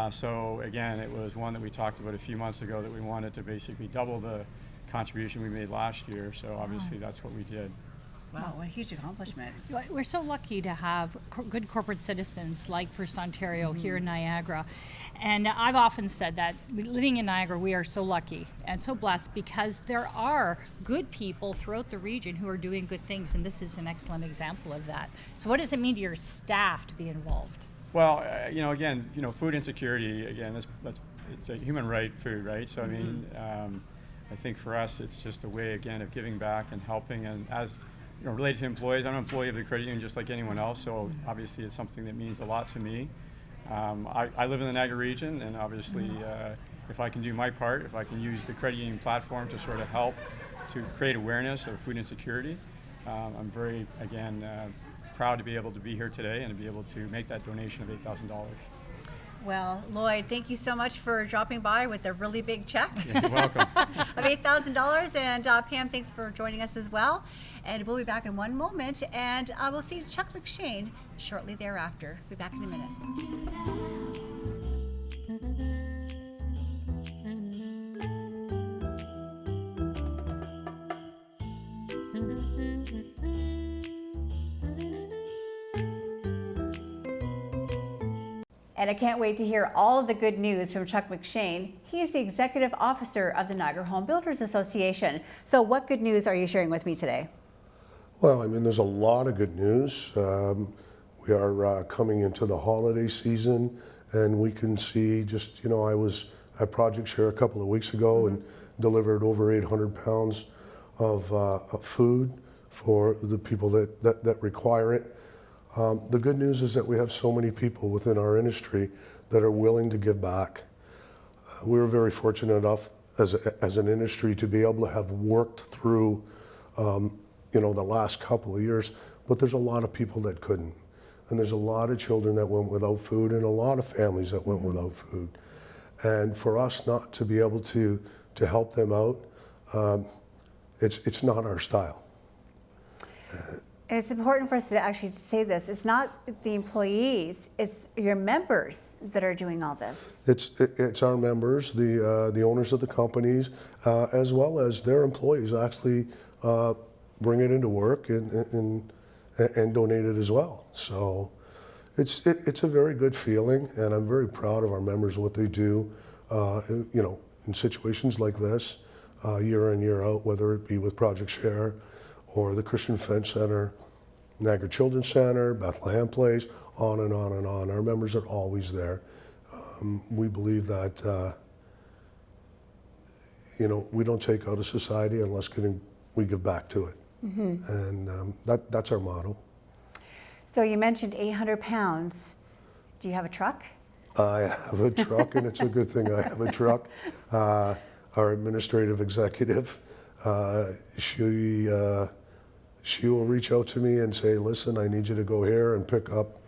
So again, it was one that we talked about a few months ago that we wanted to basically double the contribution we made last year. So obviously that's what we did. Wow, what a huge accomplishment. We're so lucky to have good corporate citizens like First Ontario here in Niagara. And I've often said that living in Niagara, we are so lucky and so blessed because there are good people throughout the region who are doing good things, and this is an excellent example of that. So what does it mean to your staff to be involved? Well, again, food insecurity, again, it's a human right, food, right? So I mean, I think for us, it's just a way, again, of giving back and helping. And as related to employees, I'm an employee of the credit union just like anyone else, so obviously it's something that means a lot to me. I live in the Niagara region, and obviously if I can do my part, if I can use the credit union platform to sort of help to create awareness of food insecurity, I'm very, again, proud to be able to be here today and to be able to make that donation of $8,000. Well, Lloyd, thank you so much for dropping by with a really big check. You're welcome. Of $8,000. And Pam, thanks for joining us as well. And we'll be back in one moment. And we'll see Chuck McShane shortly thereafter. Be back in a minute. And I can't wait to hear all of the good news from Chuck McShane. He is the Executive Officer of the Niagara Home Builders Association. So what good news are you sharing with me today? Well, I mean, there's a lot of good news. We are coming into the holiday season, and we can see just, I was at Project Share a couple of weeks ago and delivered over 800 pounds of food for the people that require it. The good news is that we have so many people within our industry that are willing to give back. We were very fortunate enough as an industry to be able to have worked through the last couple of years, but there's a lot of people that couldn't. And there's a lot of children that went without food and a lot of families that went without food. And for us not to be able to help them out, it's not our style. It's important for us to actually say this. It's not the employees, it's your members that are doing all this. It's our members, the owners of the companies, as well as their employees actually bring it into work and donate it as well. So it's a very good feeling, and I'm very proud of our members, what they do, in situations like this, year in, year out, whether it be with Project Share or the Christian Fence Center, Niagara Children's Center, Bethlehem Place, on and on and on. Our members are always there. We believe that, we don't take out of society unless we give back to it. And that's our motto. So you mentioned 800 pounds. Do you have a truck? I have a truck, and it's a good thing I have a truck. Our administrative executive, she will reach out to me and say, listen, I need you to go here and pick up,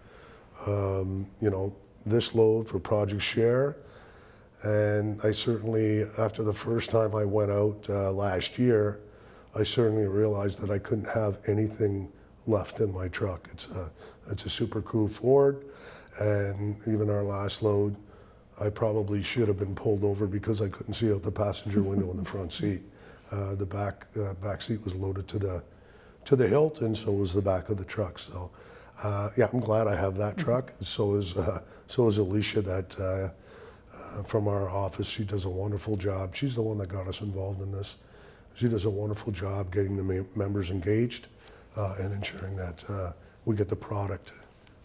this load for Project Share. And I certainly, after the first time I went out last year, I certainly realized that I couldn't have anything left in my truck. It's a Super Crew Ford, and even our last load, I probably should have been pulled over because I couldn't see out the passenger window in the front seat. The back seat was loaded to the hilt, and so was the back of the truck. So, I'm glad I have that truck. So is Alicia, that from our office. She does a wonderful job. She's the one that got us involved in this. She does a wonderful job getting the members engaged and ensuring that we get the product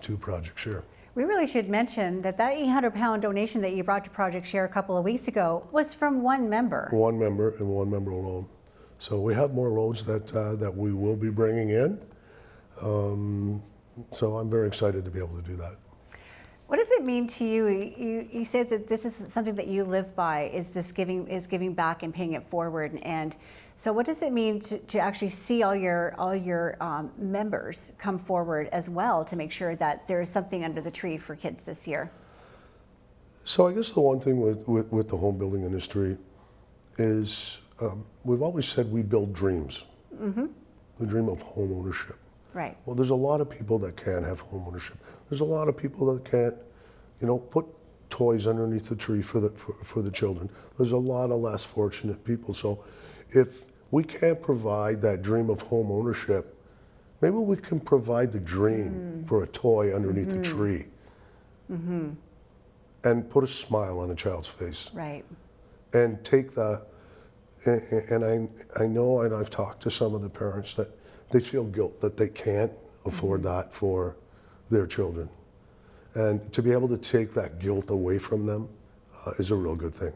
to Project Share. We really should mention that 800-pound donation that you brought to Project Share a couple of weeks ago was from one member. One member and one member alone. So we have more loads that we will be bringing in. So I'm very excited to be able to do that. What does it mean to you? You said that this is something that you live by, is giving back and paying it forward. And so what does it mean to actually see all your members come forward as well to make sure that there is something under the tree for kids this year? So I guess the one thing with the home building industry is we've always said we build dreams. Mm-hmm. The dream of home ownership. Right. Well, there's a lot of people that can't have home ownership. There's a lot of people that can't, put toys underneath the tree for the children. There's a lot of less fortunate people. So if we can't provide that dream of home ownership, maybe we can provide the dream for a toy underneath the tree. Mm-hmm. And put a smile on a child's face. Right. And take and I know, and I've talked to some of the parents that they feel guilt that they can't afford that for their children. And to be able to take that guilt away from them is a real good thing.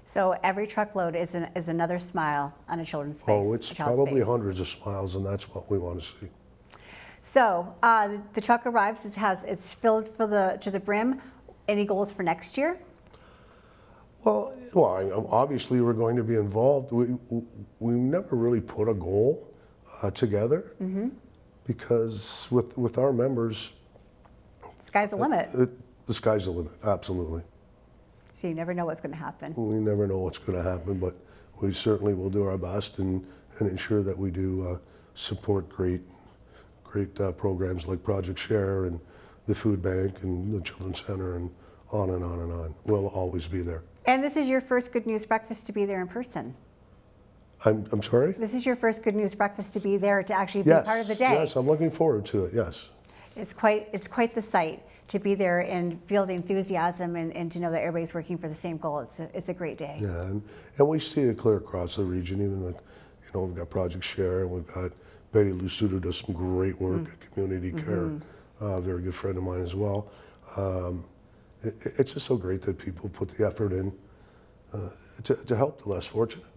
So every truckload is another smile on a children's face. Oh, it's probably hundreds of smiles, and that's what we want to see. So the truck arrives, it's filled to the brim. Any goals for next year? Well, obviously we're going to be involved. We never really put a goal together, because with our members, sky's the limit. The sky's the limit, absolutely. So you never know what's going to happen. We never know what's going to happen, but we certainly will do our best and ensure that we do support great programs like Project Share and the Food Bank and the Children's Center and on and on and on. We'll always be there. And this is your first Good News Breakfast to be there in person. I'm sorry? This is your first Good News Breakfast to be there, to actually be part of the day. Yes, I'm looking forward to it, yes. It's quite the sight to be there and feel the enthusiasm and to know that everybody's working for the same goal. It's a great day. Yeah, and we see it clear across the region, even with, we've got Project Share, and we've got Betty Lusudo, who does some great work at community care, a very good friend of mine as well. It's just so great that people put the effort in to help the less fortunate.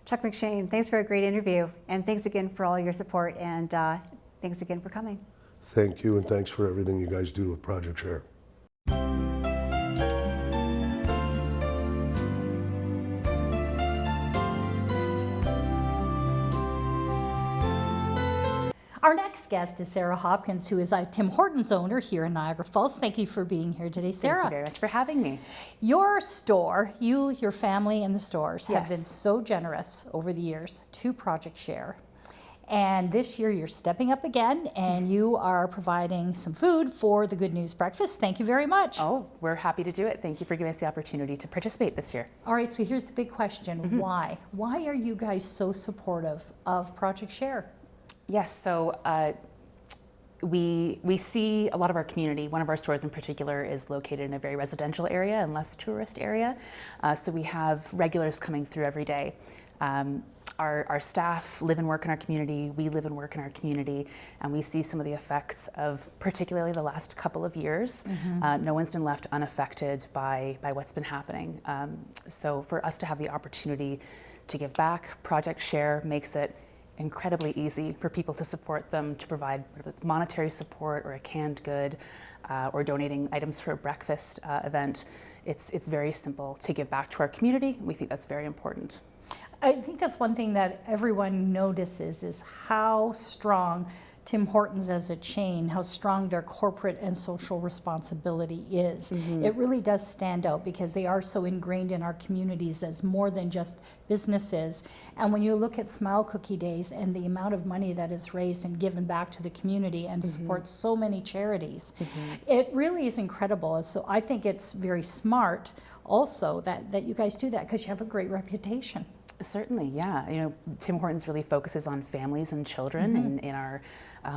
Chuck McShane, thanks for a great interview, and thanks again for all your support, and thanks again for coming. Thank you, and thanks for everything you guys do with Project Share. Our next guest is Sarah Hopkins, who is a Tim Hortons owner here in Niagara Falls. Thank you for being here today, Sarah. Thank you very much for having me. Your store, you, your family, and the stores have been Yes. so generous over the years to Project Share. And this year you're stepping up again and you are providing some food for the Good News Breakfast. Thank you very much. Oh, we're happy to do it. Thank you for giving us the opportunity to participate this year. All right, so here's the big question. Why? Why are you guys so supportive of Project Share? Yes, so we see a lot of our community. One of our stores in particular is located in a very residential area and less tourist area. So we have regulars coming through every day. Our staff live and work in our community, we live and work in our community, and we see some of the effects of particularly the last couple of years. No one's been left unaffected by what's been happening. So for us to have the opportunity to give back, Project Share makes it incredibly easy for people to support them, to provide whether it's monetary support or a canned good or donating items for a breakfast event. It's very simple to give back to our community. We think that's very important. I think that's one thing that everyone notices is how strong Tim Hortons as a chain, how strong their corporate and social responsibility is. It really does stand out because they are so ingrained in our communities as more than just businesses. And when you look at Smile Cookie Days and the amount of money that is raised and given back to the community and supports so many charities, it really is incredible. So I think it's very smart also that you guys do that because you have a great reputation. Certainly, yeah. You know, Tim Hortons really focuses on families and children in our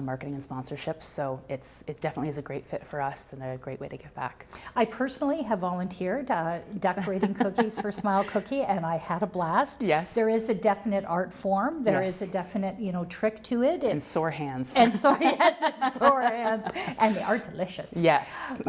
marketing and sponsorships, so it definitely is a great fit for us and a great way to give back. I personally have volunteered decorating cookies for Smile Cookie, and I had a blast. Yes. There is a definite art form. There is Yes. a definite, trick to it. And sore hands. And so, yes, it's sore hands, and they are delicious. Yes.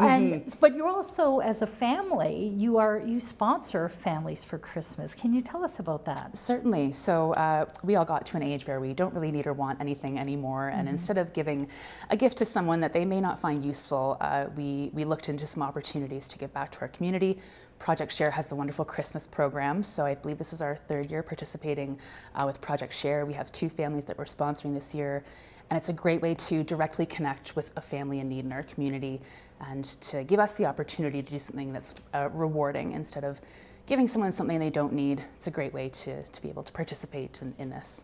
But you're also, as a family, you sponsor Families for Christmas. Can you tell us about that? Certainly. So we all got to an age where we don't really need or want anything anymore, and instead of giving a gift to someone that they may not find useful, we looked into some opportunities to give back to our community. Project Share has the wonderful Christmas program, so I believe this is our third year participating with Project Share. We have 2 families that we're sponsoring this year, and it's a great way to directly connect with a family in need in our community and to give us the opportunity to do something that's rewarding instead of giving someone something they don't need. It's a great way to be able to participate in this.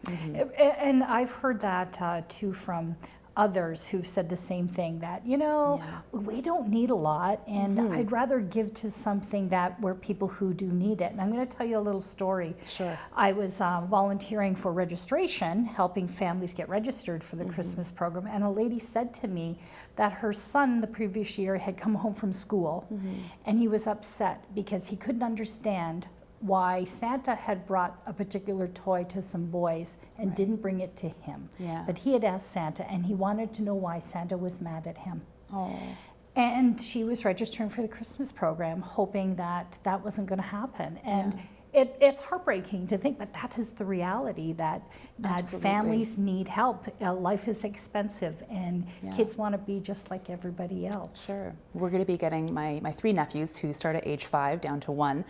And I've heard that too from others who've said the same thing, that we don't need a lot, and I'd rather give to something where people who do need it. And I'm going to tell you a little story. Sure. I was volunteering for registration, helping families get registered for the Christmas program, and a lady said to me that her son the previous year had come home from school and he was upset because he couldn't understand why Santa had brought a particular toy to some boys and didn't bring it to him. Yeah. But he had asked Santa, and he wanted to know why Santa was mad at him. Oh. And she was registering for the Christmas program, hoping that wasn't going to happen. And it's heartbreaking to think, but that is the reality, that families need help. Life is expensive, and kids want to be just like everybody else. Sure. We're going to be getting my 3 nephews, who start at age 5 down to 1,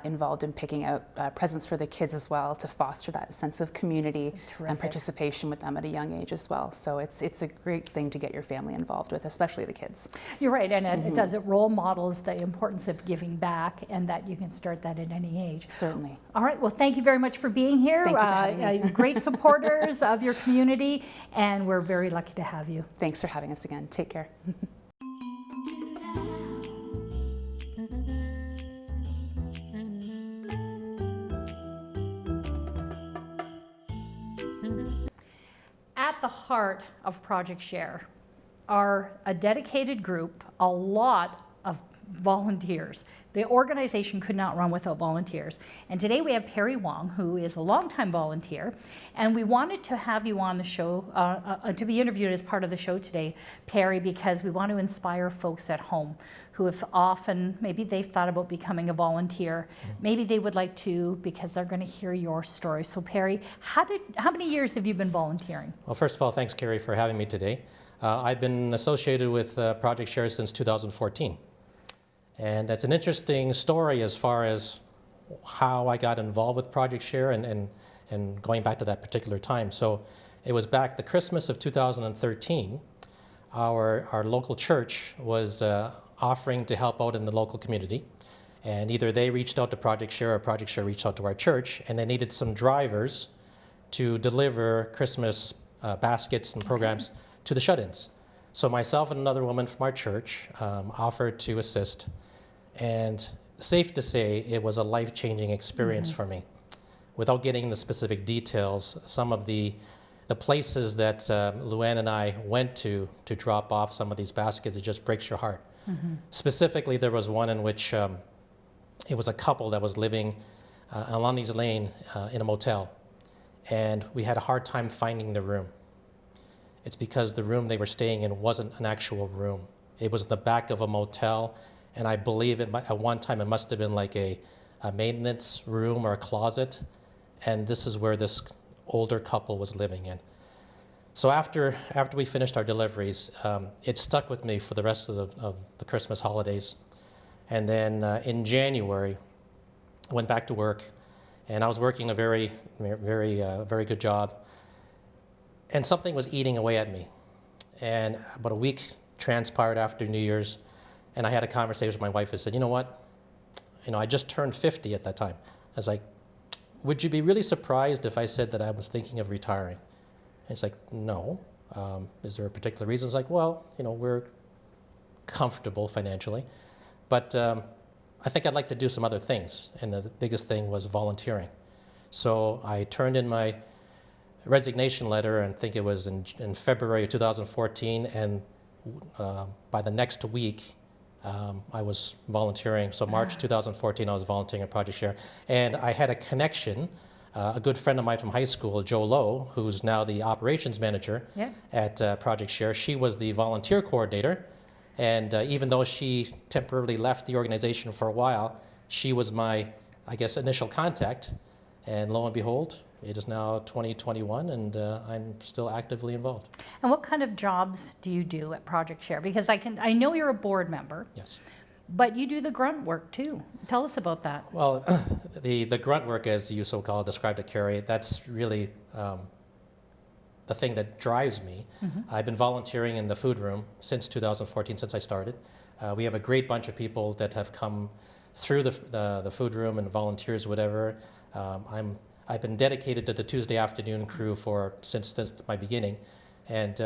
involved in picking out presents for the kids as well, to foster that sense of community and participation with them at a young age as well. So it's a great thing to get your family involved with, especially the kids. You're right, and it role models the importance of giving back, and that you can start that at any age. Certainly. All right, well, thank you very much for being here. Thank you for having me. Great supporters of your community, and we're very lucky to have you. Thanks for having us again. Take care. At the heart of Project Share are a dedicated group, a lot of volunteers. The organization could not run without volunteers. And today we have Perry Wong, who is a longtime volunteer, and we wanted to have you on the show, to be interviewed as part of the show today, Perry, because we want to inspire folks at home who have often, maybe they've thought about becoming a volunteer. Maybe they would like to, because they're going to hear your story. So Perry, how many years have you been volunteering? Well, first of all, thanks, Carrie, for having me today. I've been associated with Project Share since 2014. And it's an interesting story as far as how I got involved with Project Share and going back to that particular time. So It was back the Christmas of 2013. Our local church was offering to help out in the local community. And either they reached out to Project Share or Project Share reached out to our church, and they needed some drivers to deliver Christmas baskets and programs to the shut-ins. So myself and another woman from our church offered to assist. And safe to say, it was a life-changing experience for me. Without getting into specific details, some of the places that Luann and I went to drop off some of these baskets, it just breaks your heart. Specifically, there was one in which it was a couple that was living along these lane in a motel, and we had a hard time finding the room. It's because the room they were staying in wasn't an actual room. It was in the back of a motel, and I believe at one time it must have been like a maintenance room or a closet, and this is where this older couple was living in. So after we finished our deliveries, it stuck with me for the rest of the Christmas holidays. And then in January, I went back to work, and I was working a very good job. And something was eating away at me. And about a week transpired after New Year's, and I had a conversation with my wife. I said, you know what? I just turned 50 at that time. I was like, would you be really surprised if I said that I was thinking of retiring? And it's like, no. Is there a particular reason? It's like, well, we're comfortable financially. But I think I'd like to do some other things. And the biggest thing was volunteering. So I turned in my resignation letter, and I think it was in February of 2014. And by the next week, I was volunteering. So March 2014, I was volunteering at Project Share. And I had a connection, a good friend of mine from high school, Joe Lowe, who's now the operations manager at Project Share. She was the volunteer coordinator. And even though she temporarily left the organization for a while, she was my, initial contact. And lo and behold, it is now 2021, and I'm still actively involved. And what kind of jobs do you do at Project Share? Because I know you're a board member. Yes. But you do the grunt work too. Tell us about that. Well, the grunt work, as you so-called described it, Carrie, that's really the thing that drives me. I've been volunteering in the food room since 2014, since I started. We have a great bunch of people that have come through the food room and volunteers, whatever. I've been dedicated to the Tuesday afternoon crew since my beginning. And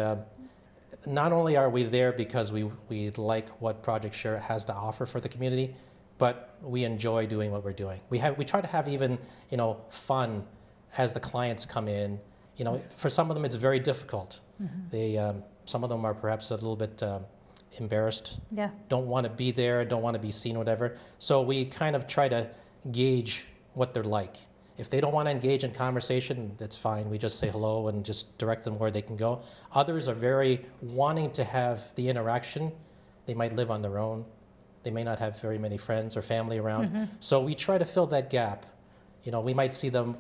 not only are we there because we like what Project Share has to offer for the community, but we enjoy doing what we're doing. We try to have even fun as the clients come in. For some of them it's very difficult. Some of them are perhaps a little bit embarrassed. Yeah. Don't want to be there, don't want to be seen, whatever. So we kind of try to gauge what they're like. If they don't want to engage in conversation, that's fine. We just say hello and just direct them where they can go. Others are very wanting to have the interaction. They might live on their own. They may not have very many friends or family around. So we try to fill that gap. We might see them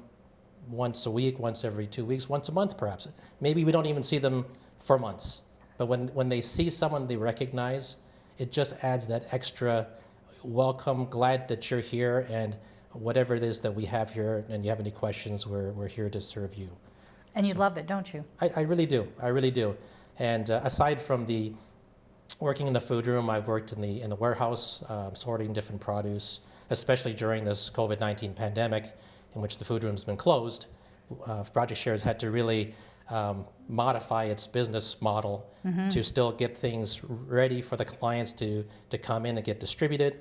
once a week, once every 2 weeks, once a month perhaps. Maybe we don't even see them for months. But when they see someone they recognize, it just adds that extra welcome, glad that you're here, and whatever it is that we have here, and you have any questions, we're here to serve you. And you love it, don't you? I really do. I really do. And aside from the working in the food room, I've worked in the warehouse, sorting different produce, especially during this COVID-19 pandemic, in which the food room's been closed. Project Share has had to really modify its business model to still get things ready for the clients to come in and get distributed.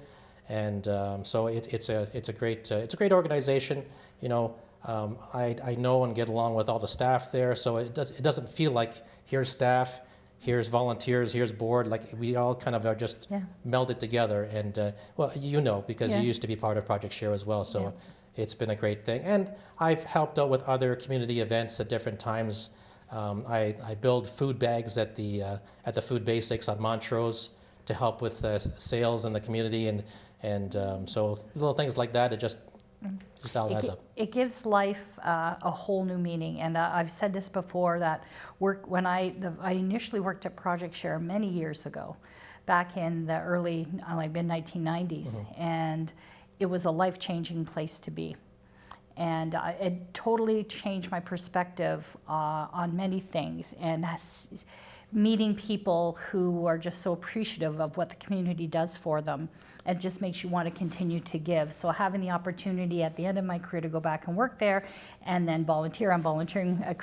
And so it's a great organization. I know and get along with all the staff there, so it doesn't feel like here's staff, here's volunteers, here's board. Like we all kind of are just melded together. And because you used to be part of Project Share as well, so it's been a great thing. And I've helped out with other community events at different times. I build food bags at the Food Basics on Montrose to help with sales in the community, and so little things like that. It just all adds up. It gives life a whole new meaning, and I've said this before that when I initially worked at Project Share many years ago, back in the early mid 1990s, and it was a life-changing place to be. And it totally changed my perspective on many things, and meeting people who are just so appreciative of what the community does for them. It just makes you want to continue to give. So having the opportunity at the end of my career to go back and work there and then volunteer, I'm volunteering at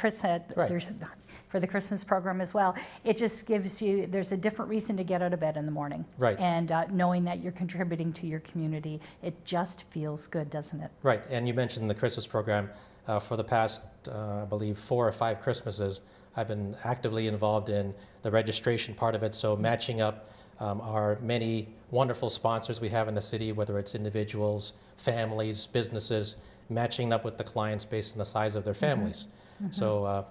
for the Christmas program as well. It just gives you, there's a different reason to get out of bed in the morning. Right. And knowing that you're contributing to your community, it just feels good, doesn't it? Right, and you mentioned the Christmas program. For the past, I believe, 4 or 5 Christmases, I've been actively involved in the registration part of it, so matching up our many wonderful sponsors we have in the city, whether it's individuals, families, businesses, matching up with the clients based on the size of their families. Mhm. So,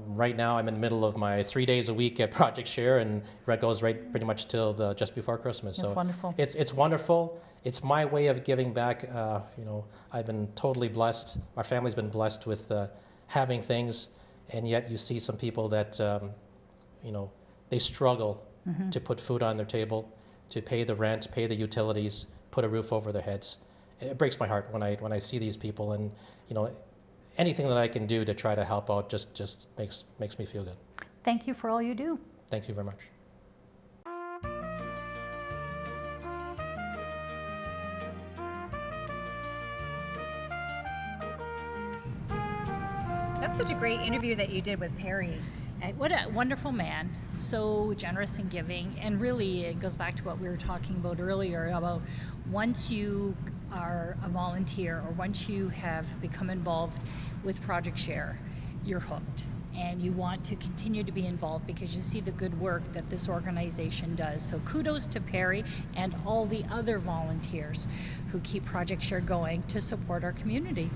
right now I'm in the middle of my 3 days a week at Project Share, and it goes right pretty much till just before Christmas. That's so wonderful. It's wonderful. It's my way of giving back. I've been totally blessed. Our family's been blessed with having things, and yet you see some people that, they struggle Mhm. to put food on their table, to pay the rent, pay the utilities, put a roof over their heads. It breaks my heart when I see these people, and anything that I can do to try to help out just makes me feel good. Thank you for all you do. Thank you very much. That's such a great interview that you did with Perry. What a wonderful man, so generous and giving, and really it goes back to what we were talking about earlier about once you are a volunteer or once you have become involved with Project Share, you're hooked and you want to continue to be involved because you see the good work that this organization does. So kudos to Perry and all the other volunteers who keep Project Share going to support our community.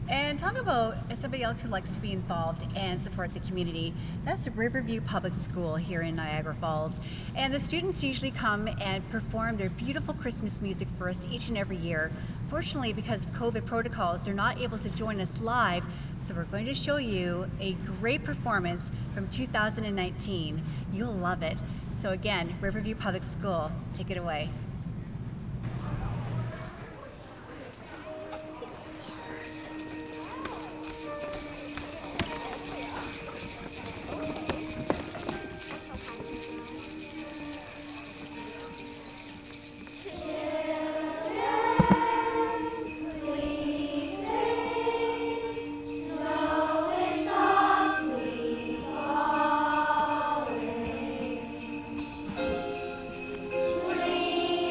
And talk about somebody else who likes to be involved and support the community. That's Riverview Public School here in Niagara Falls. And the students usually come and perform their beautiful Christmas music for us each and every year. Fortunately, because of COVID protocols, they're not able to join us live. So we're going to show you a great performance from 2019. You'll love it. So again, Riverview Public School, take it away. Dream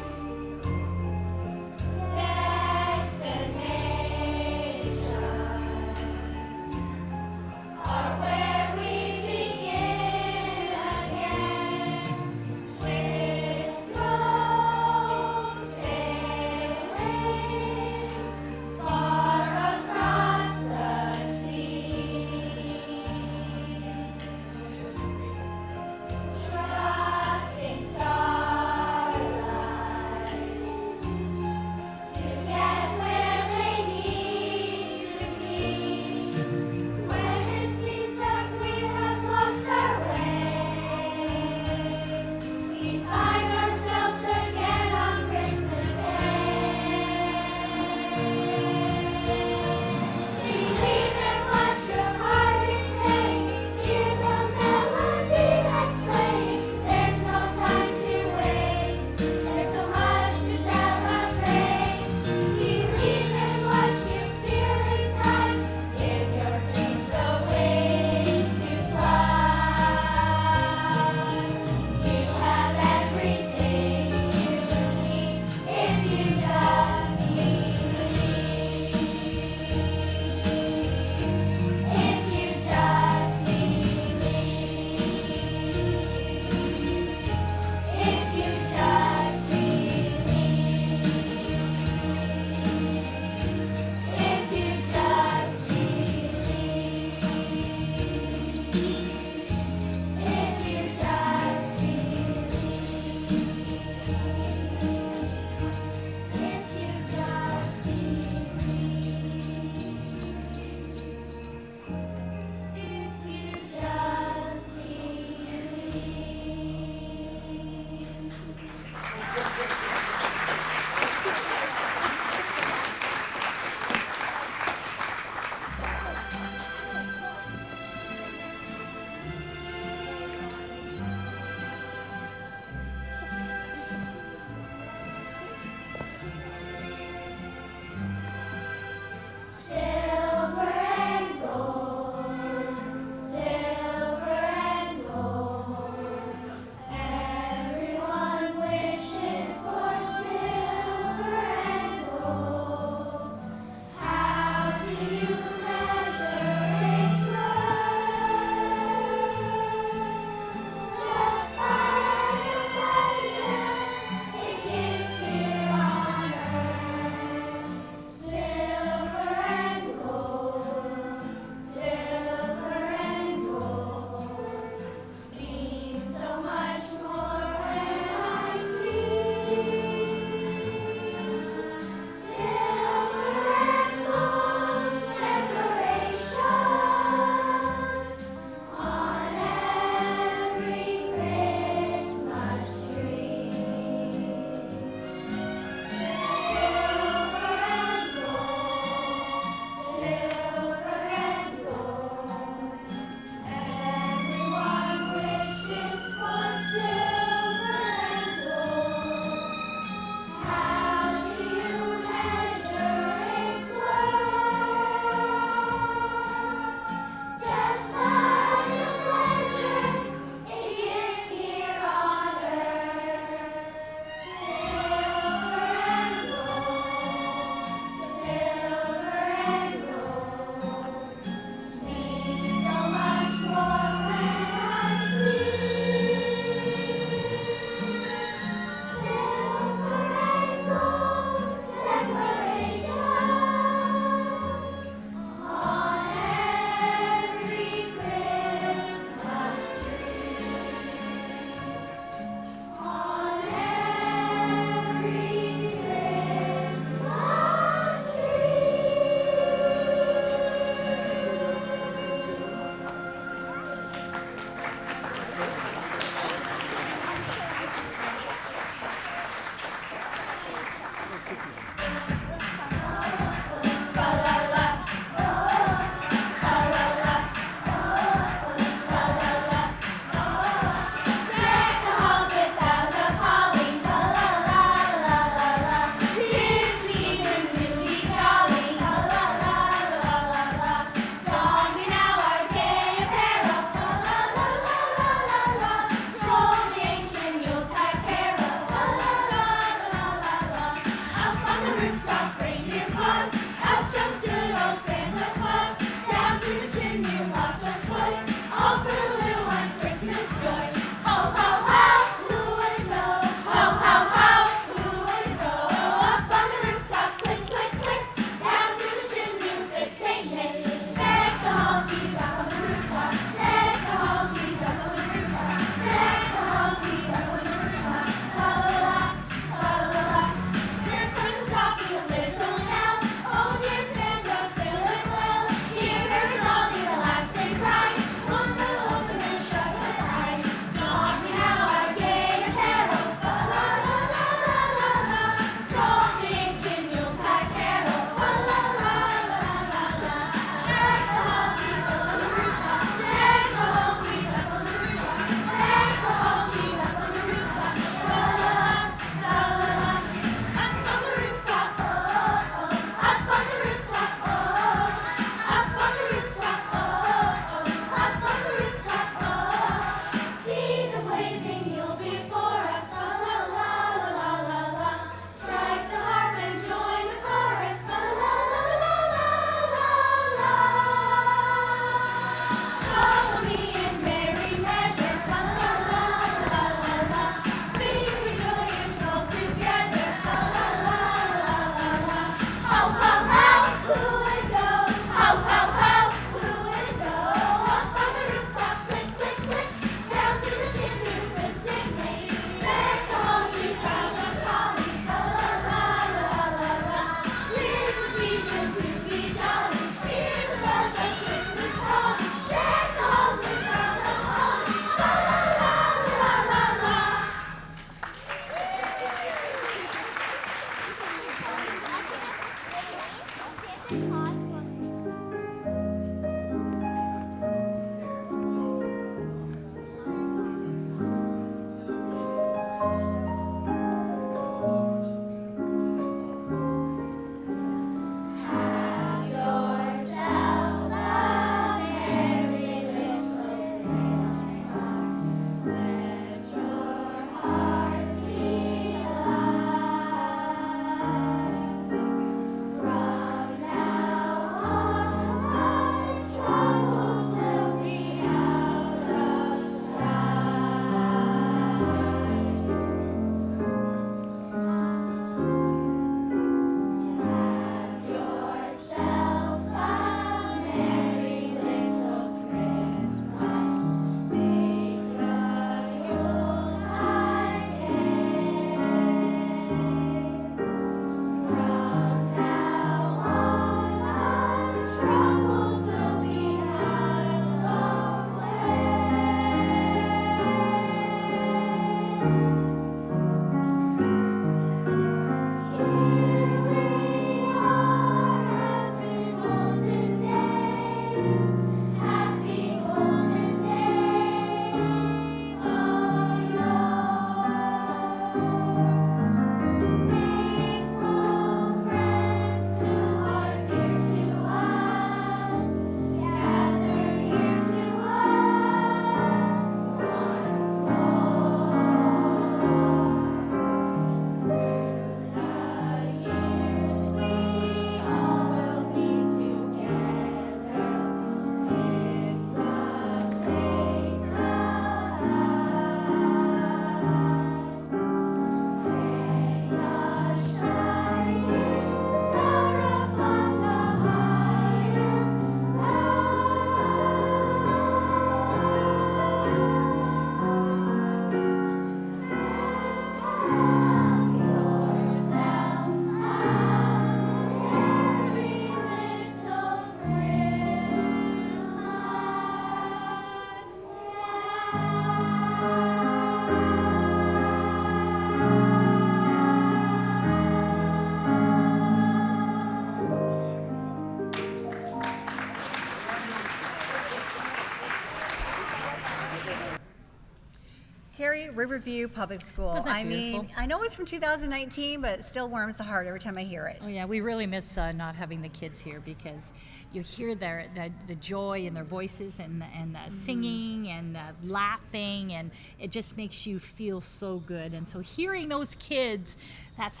Carrie, Riverview Public School. Wasn't that I mean, beautiful? I know it's from 2019, but it still warms the heart every time I hear it. Oh yeah, we really miss not having the kids here because you hear the joy in their voices and singing and laughing, and it just makes you feel so good. And so hearing those kids, that's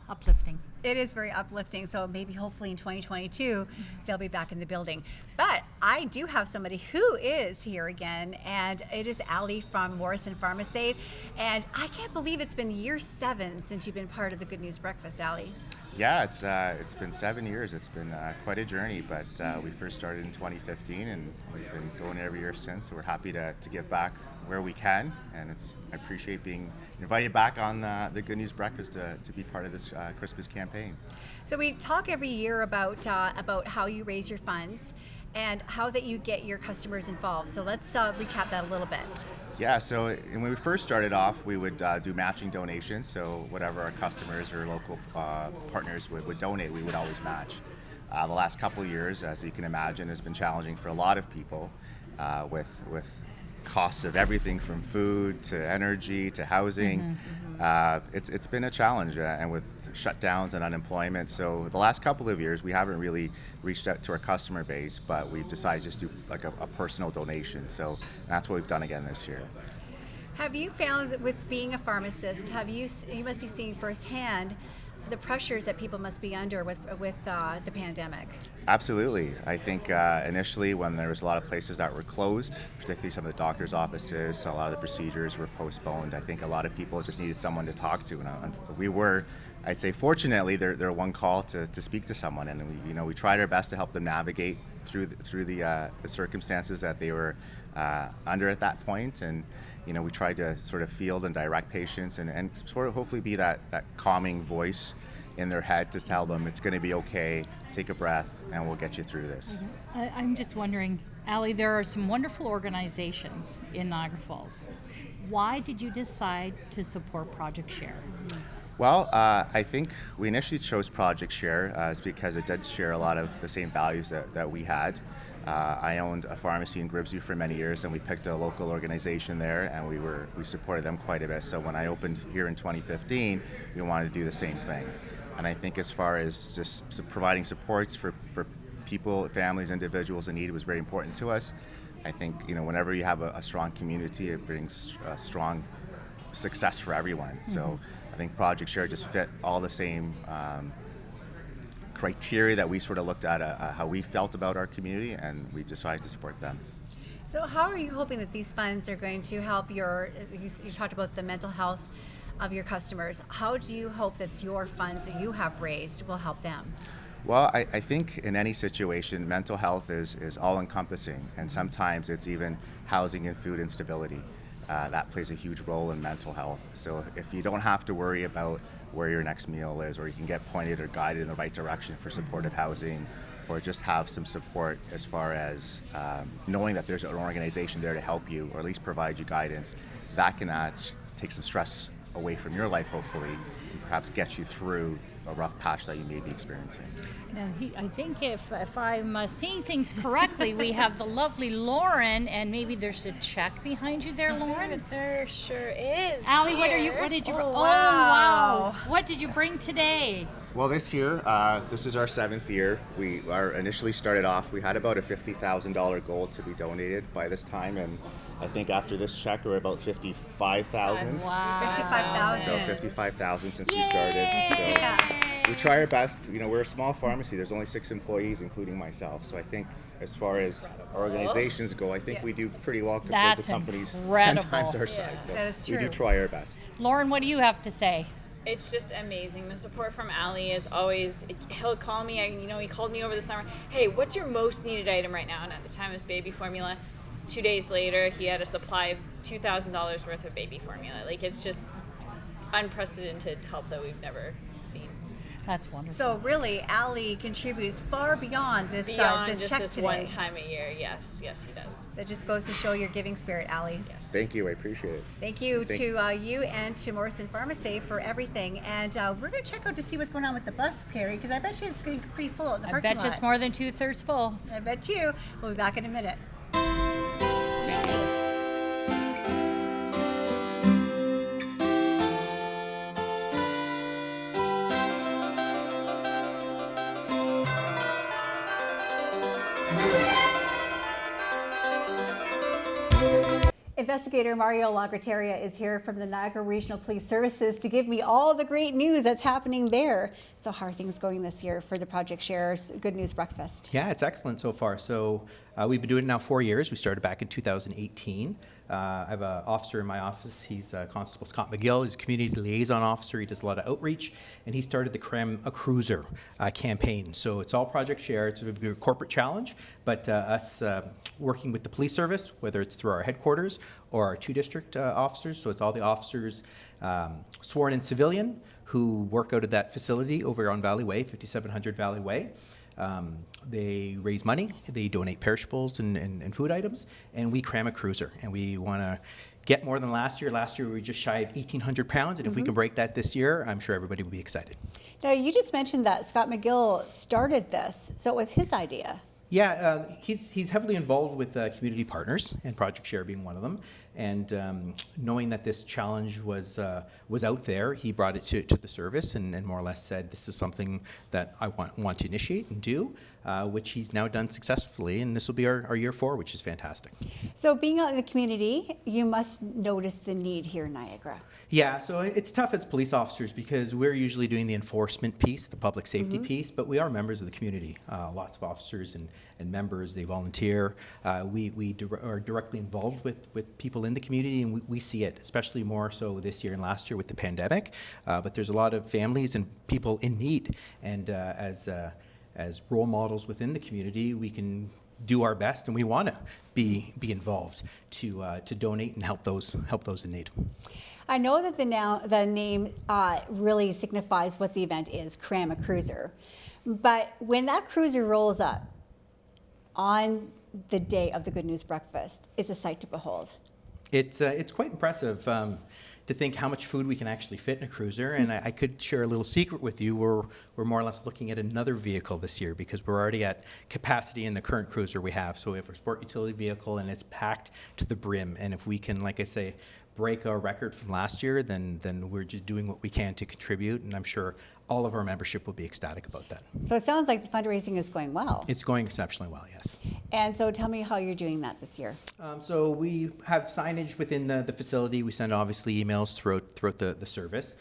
uplifting. It is very uplifting. So maybe hopefully in 2022, they'll be back in the building. But I do have somebody who is here again, and it is Allie from Morrison Pharmacy. And I can't believe it's been year 7 since you've been part of the Good News Breakfast, Allie. Yeah, it's been 7 years. It's been quite a journey, but we first started in 2015, and we've been going every year since. So we're happy to give back where we can, and I appreciate being invited back on the Good News Breakfast to be part of this Christmas campaign. So we talk every year about how you raise your funds and how that you get your customers involved. So let's recap that a little bit. Yeah, so when we first started off, we would do matching donations. So whatever our customers or local partners would donate, we would always match. The last couple of years, as you can imagine, has been challenging for a lot of people with costs of everything from food to energy to housing. It's been a challenge, and with shutdowns and unemployment. So the last couple of years, we haven't really reached out to our customer base, but we've decided to just do like a personal donation. So that's what we've done again this year. Have you found that with being a pharmacist, you must be seeing firsthand the pressures that people must be under with the pandemic? Absolutely. I think initially when there was a lot of places that were closed, particularly some of the doctor's offices, a lot of the procedures were postponed. I think a lot of people just needed someone to talk to, and we were, I'd say, fortunately, they're one call to speak to someone, and we tried our best to help them navigate through the circumstances that they were under at that point, and we tried to sort of field and direct patients and sort of hopefully be that calming voice in their head to tell them it's going to be okay, take a breath, and we'll get you through this. I'm just wondering, Allie, there are some wonderful organizations in Niagara Falls. Why did you decide to support Project Share? Well, I think we initially chose Project Share is because it did share a lot of the same values that we had. I owned a pharmacy in Gribsview for many years, and we picked a local organization there, and we supported them quite a bit. So when I opened here in 2015, we wanted to do the same thing. And I think as far as just providing supports for people, families, individuals in need was very important to us. I think whenever you have a strong community, it brings a strong success for everyone. So I think Project Share just fit all the same criteria that we sort of looked at how we felt about our community, and we decided to support them. So how are you hoping that these funds are going to help you talked about the mental health of your customers. How do you hope that your funds that you have raised will help them? Well, I think in any situation, mental health is all-encompassing, and sometimes it's even housing and food instability. That plays a huge role in mental health. So if you don't have to worry about where your next meal is, or you can get pointed or guided in the right direction for supportive housing, or just have some support as far as knowing that there's an organization there to help you, or at least provide you guidance, that can take some stress away from your life, hopefully, and perhaps get you through a rough patch that you may be experiencing. Now, I think if I'm seeing things correctly, we have the lovely Lauren, and maybe there's a check behind you there, Lauren. There sure is. Allie, what did you? Oh, wow! What did you bring today? Well, this year, this is our 7th year. We initially started off, we had about a $50,000 goal to be donated by this time, and I think after this check, we're about $55,000. Wow. $55,000. So $55,000 since we started. So we try our best. We're a small pharmacy. There's only 6 employees, including myself. So I think as far as organizations go, I think we do pretty well compared to companies 10 times our size. So that is true. we do try our best. Lauren, what do you have to say? It's just amazing. The support from Ali is always, he'll call me, he called me over the summer, hey, what's your most needed item right now? And at the time it was baby formula. 2 days later, he had a supply of $2,000 worth of baby formula. It's just unprecedented help that we've never seen. That's wonderful. So really, Ali contributes far beyond this Beyond this just check this today. one time a year. Yes, he does. That just goes to show your giving spirit, Ali. Yes. Thank you. I appreciate it. Thank you to you and to Morrison Pharmacy for everything. And we're going to check out to see what's going on with the bus, Carrie, because I bet you it's getting pretty full in the I parking bet you lot. it's more than 2/3 full. I bet you. We'll be back in a minute. Investigator Mario Lagrateria is here from the Niagara Regional Police Services to give me all the great news that's happening there. So how are things going this year for the Project Share's Good News Breakfast? Yeah, it's excellent so far. So we've been doing it now 4 years. We started back in 2018. I have an officer in my office. He's Constable Scott McGill. He's a community liaison officer. He does a lot of outreach, and he started the Creme a Cruiser campaign. So it's all Project Share. It's a corporate challenge, but us working with the police service, whether it's through our headquarters or our 2 district officers. So it's all the officers, sworn and civilian, who work out of that facility over on Valley Way, 5700 Valley Way. They raise money, they donate perishables and food items, and we cram a cruiser. And we want to get more than last year. Last year we were just shy of 1,800 pounds, and if we can break that this year, I'm sure everybody will be excited. Now, you just mentioned that Scott McGill started this, so it was his idea. Yeah, he's heavily involved with community partners, and Project Share being one of them. And knowing that this challenge was out there, he brought it to the service and more or less said, this is something that I want to initiate and do, which he's now done successfully. And this will be our year 4, which is fantastic. So being out in the community, you must notice the need here in Niagara. Yeah, so it's tough as police officers because we're usually doing the enforcement piece, the public safety piece, but we are members of the community. Lots of officers and members, they volunteer. We are directly involved with people in the community, and we see it, especially more so this year and last year with the pandemic. But there's a lot of families and people in need, and as role models within the community, we can do our best, and we want to be involved to donate and help those in need. I know that the name really signifies what the event is, Cram a Cruiser. But when that cruiser rolls up on the day of the Good News Breakfast, it's a sight to behold. It's quite impressive to think how much food we can actually fit in a cruiser. And I could share a little secret with you. We're more or less looking at another vehicle this year because we're already at capacity in the current cruiser we have. So we have our sport utility vehicle, and it's packed to the brim. And if we can, like I say, break our record from last year, then we're just doing what we can to contribute. And I'm sure all of our membership will be ecstatic about that. So it sounds like the fundraising is going well. It's going exceptionally well, yes. And so tell me how you're doing that this year. So we have signage within the facility. We send obviously emails throughout the service.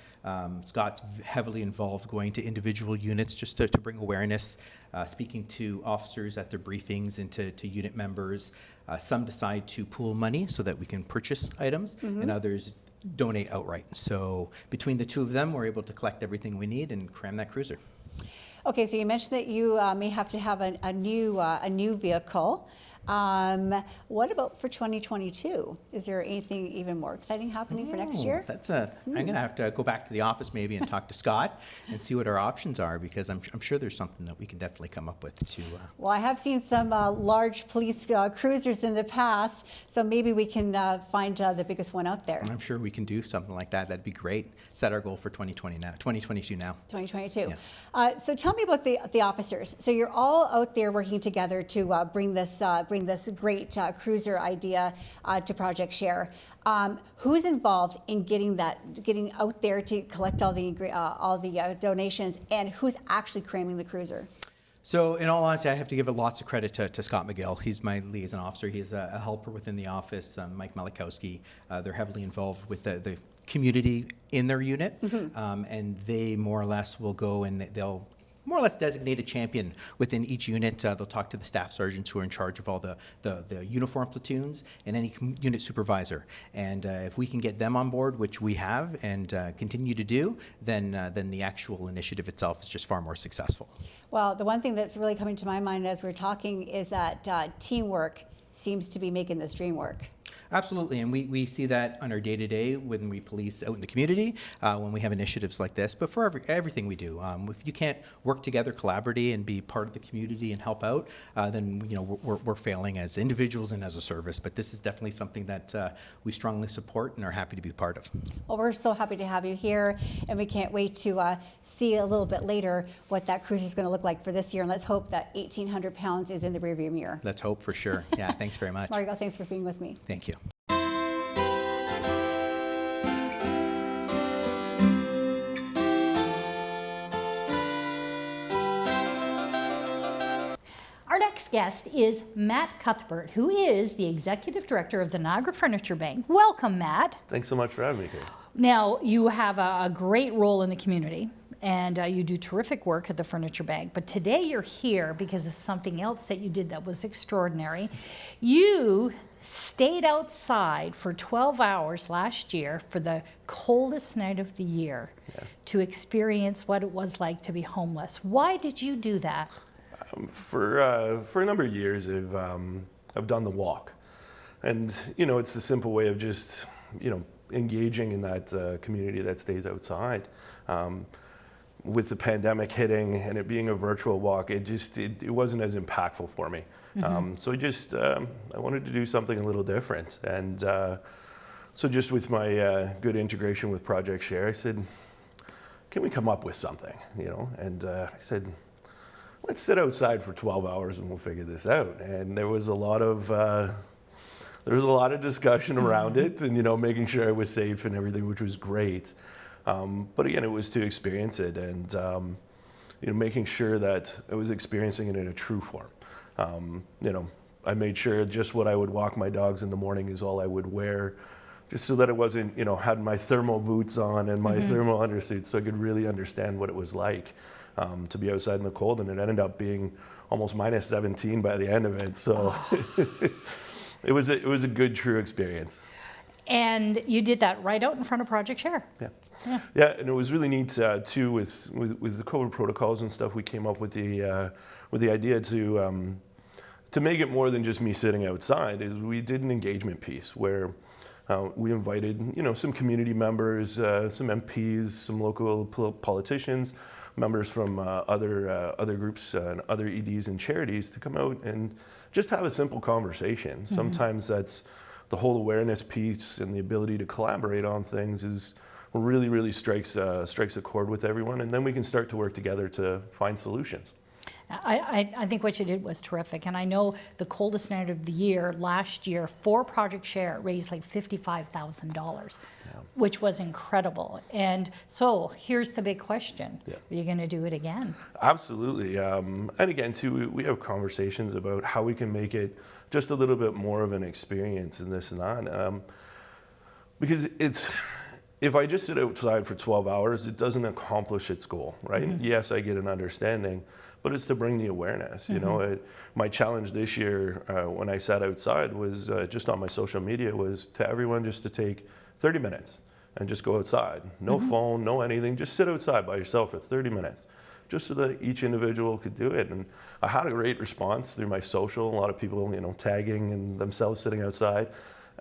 Scott's heavily involved going to individual units just to bring awareness, speaking to officers at their briefings and to unit members. Some decide to pool money so that we can purchase items, and others donate outright. So between the 2 of them, we're able to collect everything we need and cram that cruiser. Okay, so you mentioned that you may have to have a new vehicle. What about for 2022? Is there anything even more exciting happening for next year? I'm going to have to go back to the office maybe and talk to Scott and see what our options are, because I'm sure there's something that we can definitely come up with to. Well, I have seen some large police cruisers in the past, so maybe we can find the biggest one out there. I'm sure we can do something like that. That'd be great. Set our goal for 2022 now. 2022. Yeah. So tell me about the officers. So you're all out there working together to bring this great cruiser idea to Project Share. Who's involved in getting out there to collect all the donations, and who's actually cramming the cruiser? So in all honesty, I have to give lots of credit to Scott McGill. He's my liaison officer. He's a helper within the office. Mike Malakowski. They're heavily involved with the community in their unit, and they more or less will go and they'll more or less designate a champion within each unit. They'll talk to the staff sergeants who are in charge of all the uniform platoons and any unit supervisor. And if we can get them on board, which we have and continue to do, then the actual initiative itself is just far more successful. Well, the one thing that's really coming to my mind as we're talking is that teamwork seems to be making this dream work. Absolutely, and we see that on our day-to-day when we police out in the community, when we have initiatives like this, but for everything we do. If you can't work together collaboratively and be part of the community and help out, then we're failing as individuals and as a service, but this is definitely something that we strongly support and are happy to be part of. Well, we're so happy to have you here, and we can't wait to see a little bit later what that cruise is going to look like for this year, and let's hope that 1,800 pounds is in the rearview mirror. Let's hope for sure. Yeah, thanks very much. Mario, thanks for being with me. Thank you. Our next next guest is Matt Cuthbert, who is the Executive Director of the Niagara Furniture Bank. Welcome, Matt. Thanks so much for having me here. Now, you have a great role in the community, and you do terrific work at the Furniture Bank. But today you're here because of something else that you did that was extraordinary. You stayed outside for 12 hours last year for the coldest night of the year to experience what it was like to be homeless. Why did you do that? For a number of years, I've done the walk, and it's a simple way of just engaging in that community that stays outside. With the pandemic hitting and it being a virtual walk, it wasn't as impactful for me. So I wanted to do something a little different, and so just with my good integration with Project Share, I said, can we come up with something, And I said, let's sit outside for 12 hours and we'll figure this out. And there was a lot of discussion around it, and making sure I was safe and everything, which was great. But again, it was to experience it, and making sure that I was experiencing it in a true form. I made sure just what I would walk my dogs in the morning is all I would wear, just so that it wasn't, had my thermal boots on and my thermal undersuit, so I could really understand what it was like to be outside in the cold. And it ended up being almost minus 17 by the end of it. So it was a good, true experience. And you did that right out in front of Project Share. Yeah, and it was really neat too with the COVID protocols and stuff. We came up with the idea to make it more than just me sitting outside. Is we did an engagement piece where we invited some community members, some MPs, some local politicians, members from other groups and other EDs and charities to come out and just have a simple conversation. Sometimes that's the whole awareness piece, and the ability to collaborate on things is really strikes a chord with everyone, and then we can start to work together to find solutions. I think what you did was terrific, and I know the coldest night of the year last year for Project Share raised like $55,000, which was incredible. And so here's the big question: Are you going to do it again? Absolutely, and again too, we have conversations about how we can make it just a little bit more of an experience and this and that, because if I just sit outside for 12 hours, it doesn't accomplish its goal, right? Yes, I get an understanding, but it's to bring the awareness. My challenge this year when I sat outside was just on my social media was to everyone just to take 30 minutes and just go outside. No phone, no anything, just sit outside by yourself for 30 minutes, just so that each individual could do it. And I had a great response through my social, a lot of people, tagging and themselves sitting outside.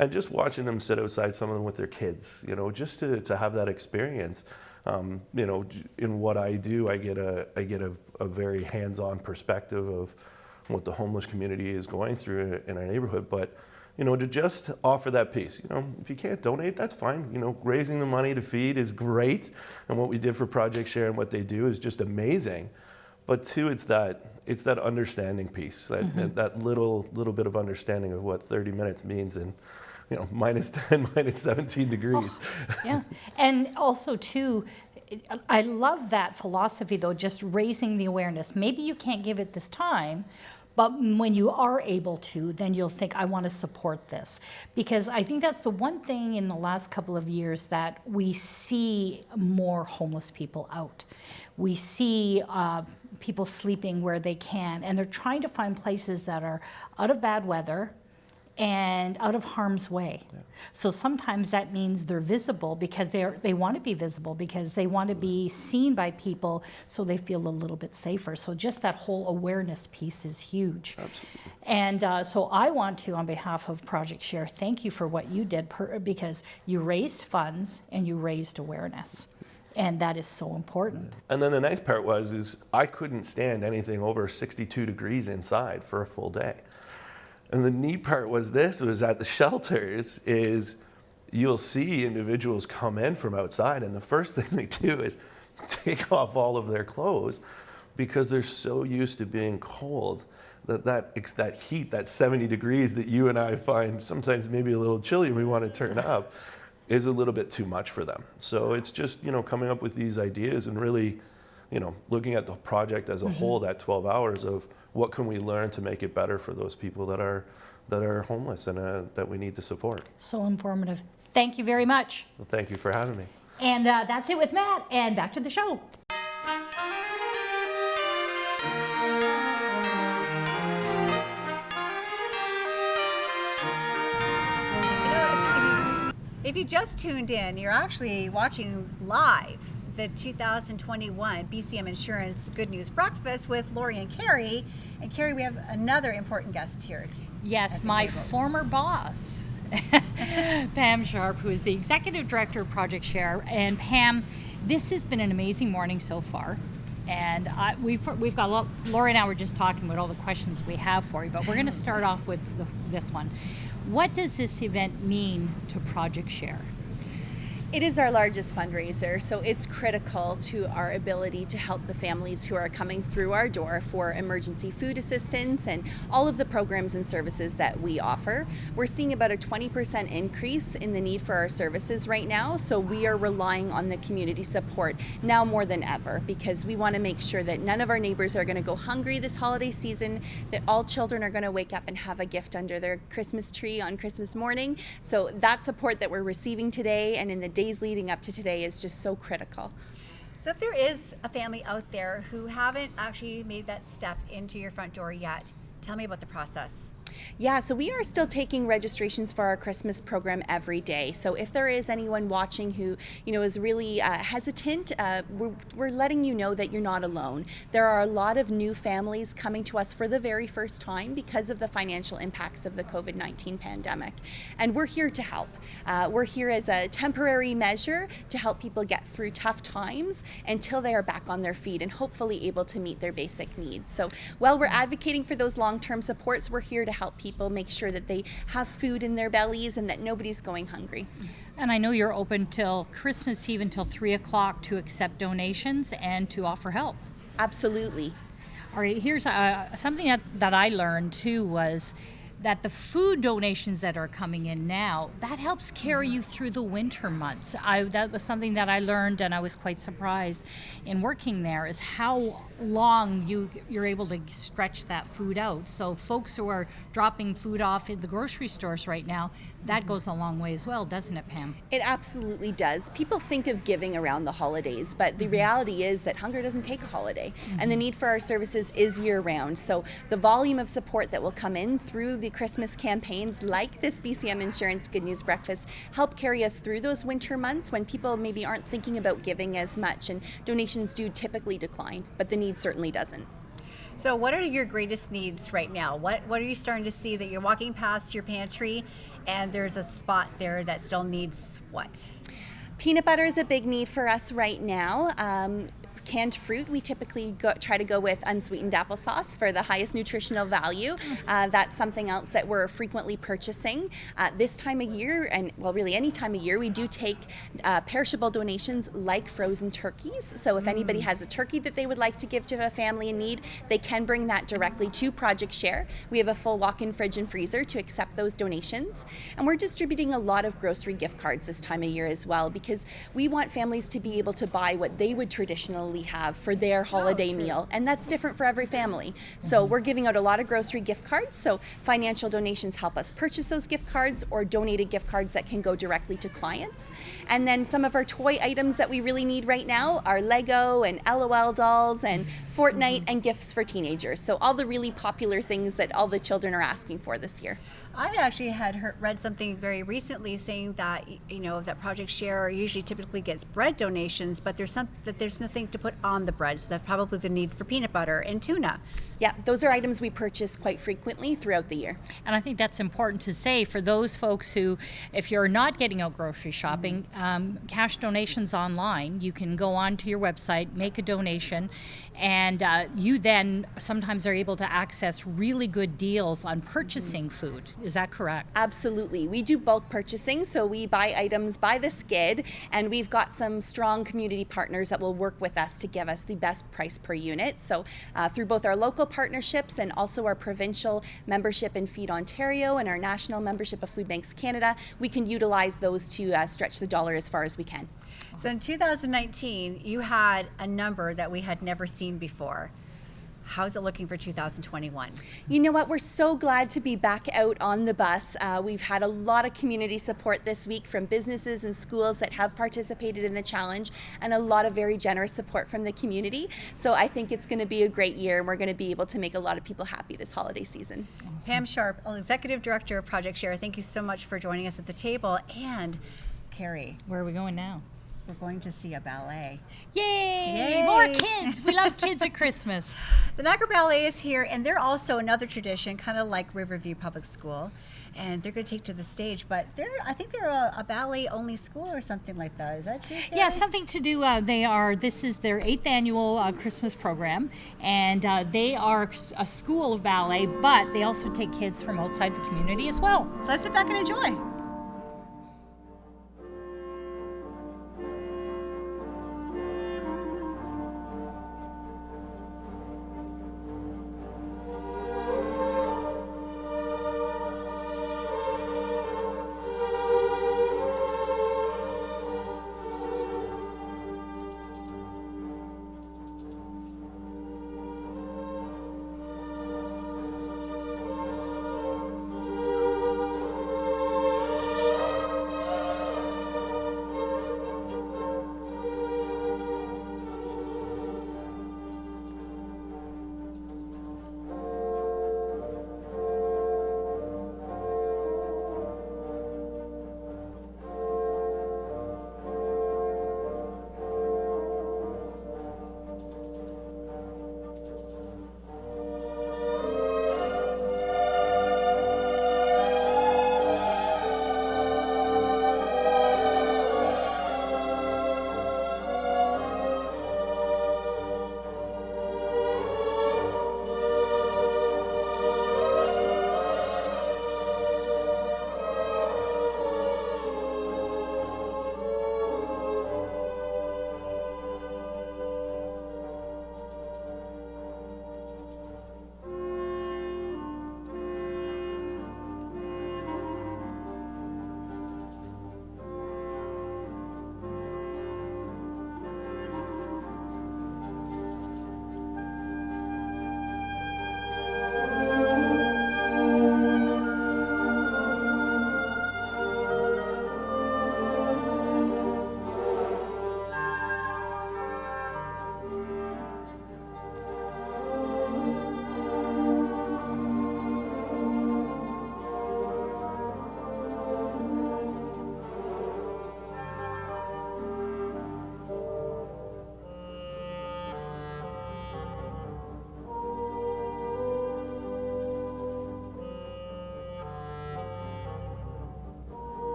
And just watching them sit outside, some of them with their kids, just to have that experience. In what I do, I get a very hands-on perspective of what the homeless community is going through in our neighborhood. But, to just offer that piece, if you can't donate, that's fine. Raising the money to feed is great. And what we did for Project Share and what they do is just amazing. But two, it's that understanding piece, that little bit of understanding of what 30 minutes means in, minus 10, minus 17 degrees. Yeah, and also too, I love that philosophy though, just raising the awareness. Maybe you can't give it this time, but when you are able to, then you'll think, I want to support this. Because I think that's the one thing in the last couple of years that we see more homeless people out. We see people sleeping where they can, and they're trying to find places that are out of bad weather and out of harm's way. So sometimes that means they're visible because they want to be visible, because they want to be seen by people, so they feel a little bit safer. So just that whole awareness piece is huge. Absolutely. And so I want to, on behalf of Project Share, thank you for what you did, because you raised funds and you raised awareness. And that is so important. And then the next part is I couldn't stand anything over 62 degrees inside for a full day. And the neat part was at the shelters is you'll see individuals come in from outside, and the first thing they do is take off all of their clothes because they're so used to being cold that heat, that 70 degrees that you and I find sometimes maybe a little chilly and we want to turn up, is a little bit too much for them. So it's just, coming up with these ideas and really, looking at the project as a whole, that 12 hours of what can we learn to make it better for those people that are homeless and that we need to support. So informative. Thank you very much. Well, thank you for having me. And that's it with Matt, and back to the show. If you just tuned in, you're actually watching live the 2021 BCM Insurance Good News Breakfast with Lori and Carrie. And Carrie, we have another important guest here. Yes, my former boss, Pam Sharp, who is the Executive Director of Project Share. And Pam, this has been an amazing morning so far. And we've got a lot, Lori and I were just talking about all the questions we have for you, but we're going to start off with this one. What does this event mean to Project Share? It is our largest fundraiser, so it's critical to our ability to help the families who are coming through our door for emergency food assistance and all of the programs and services that we offer. We're seeing about a 20% increase in the need for our services right now, so we are relying on the community support now more than ever, because we want to make sure that none of our neighbors are going to go hungry this holiday season, that all children are going to wake up and have a gift under their Christmas tree on Christmas morning. So that support that we're receiving today and in the days leading up to today is just so critical. So if there is a family out there who haven't actually made that step into your front door yet, tell me about the process. Yeah, so we are still taking registrations for our Christmas program every day. So if there is anyone watching who, is really hesitant, we're letting you know that you're not alone. There are a lot of new families coming to us for the very first time because of the financial impacts of the COVID-19 pandemic. And we're here to help. We're here as a temporary measure to help people get through tough times until they are back on their feet and hopefully able to meet their basic needs. So while we're advocating for those long-term supports, we're here to help people make sure that they have food in their bellies and that nobody's going hungry. And I know you're open till Christmas Eve until 3 o'clock to accept donations and to offer help. Absolutely. All right, here's something that I learned too was that the food donations that are coming in now, that helps carry you through the winter months. That was something that I learned, and I was quite surprised in working there, is how long you're able to stretch that food out. So folks who are dropping food off at the grocery stores right now, that goes a long way as well, doesn't it, Pam? It absolutely does. People think of giving around the holidays, but the reality is that hunger doesn't take a holiday, and the need for our services is year-round. So the volume of support that will come in through the Christmas campaigns like this BCM Insurance Good News Breakfast help carry us through those winter months when people maybe aren't thinking about giving as much, and donations do typically decline, but the need certainly doesn't. So what are your greatest needs right now? What are you starting to see that you're walking past your pantry and there's a spot there that still needs what? Peanut butter is a big need for us right now. Canned fruit, we typically try to go with unsweetened applesauce for the highest nutritional value. That's something else that we're frequently purchasing. This time of year, and well, really any time of year, we do take perishable donations like frozen turkeys. So if anybody has a turkey that they would like to give to a family in need, they can bring that directly to Project Share. We have a full walk-in fridge and freezer to accept those donations. And we're distributing a lot of grocery gift cards this time of year as well, because we want families to be able to buy what they would traditionally have for their holiday meal, and that's different for every family. So we're giving out a lot of grocery gift cards, so financial donations help us purchase those gift cards or donated gift cards that can go directly to clients. And then some of our toy items that we really need right now are Lego and LOL dolls and Fortnite and gifts for teenagers. So all the really popular things that all the children are asking for this year. I actually had read something very recently saying that that Project Share usually typically gets bread donations, but there's nothing to put on the bread, so that's probably the need for peanut butter and tuna. Yeah, those are items we purchase quite frequently throughout the year. And I think that's important to say for those folks who, if you're not getting out grocery shopping, cash donations online, you can go onto your website, make a donation, and you then sometimes are able to access really good deals on purchasing food. Is that correct? Absolutely. We do bulk purchasing, so we buy items by the skid, and we've got some strong community partners that will work with us to give us the best price per unit. So through both our local partnerships and also our provincial membership in Feed Ontario and our national membership of Food Banks Canada, we can utilize those to stretch the dollar as far as we can. So in 2019, you had a number that we had never seen before. How's it looking for 2021? You know what? We're so glad to be back out on the bus. We've had a lot of community support this week from businesses and schools that have participated in the challenge, and a lot of very generous support from the community. So I think it's going to be a great year, and we're going to be able to make a lot of people happy this holiday season. Pam Sharp, Executive Director of Project Share, thank you so much for joining us at the table. And Carrie, Where are we going now? we're going to see a ballet. Yay! More kids! We love kids at Christmas. The Niagara Ballet is here, and they're also another tradition, kind of like Riverview Public School. And they're going to take to the stage, but I think they're a ballet-only school or something like that. Is that true? Carrie? Yeah, something to do. This is their 8th annual Christmas program, and they are a school of ballet, but they also take kids from outside the community as well. So let's sit back and enjoy.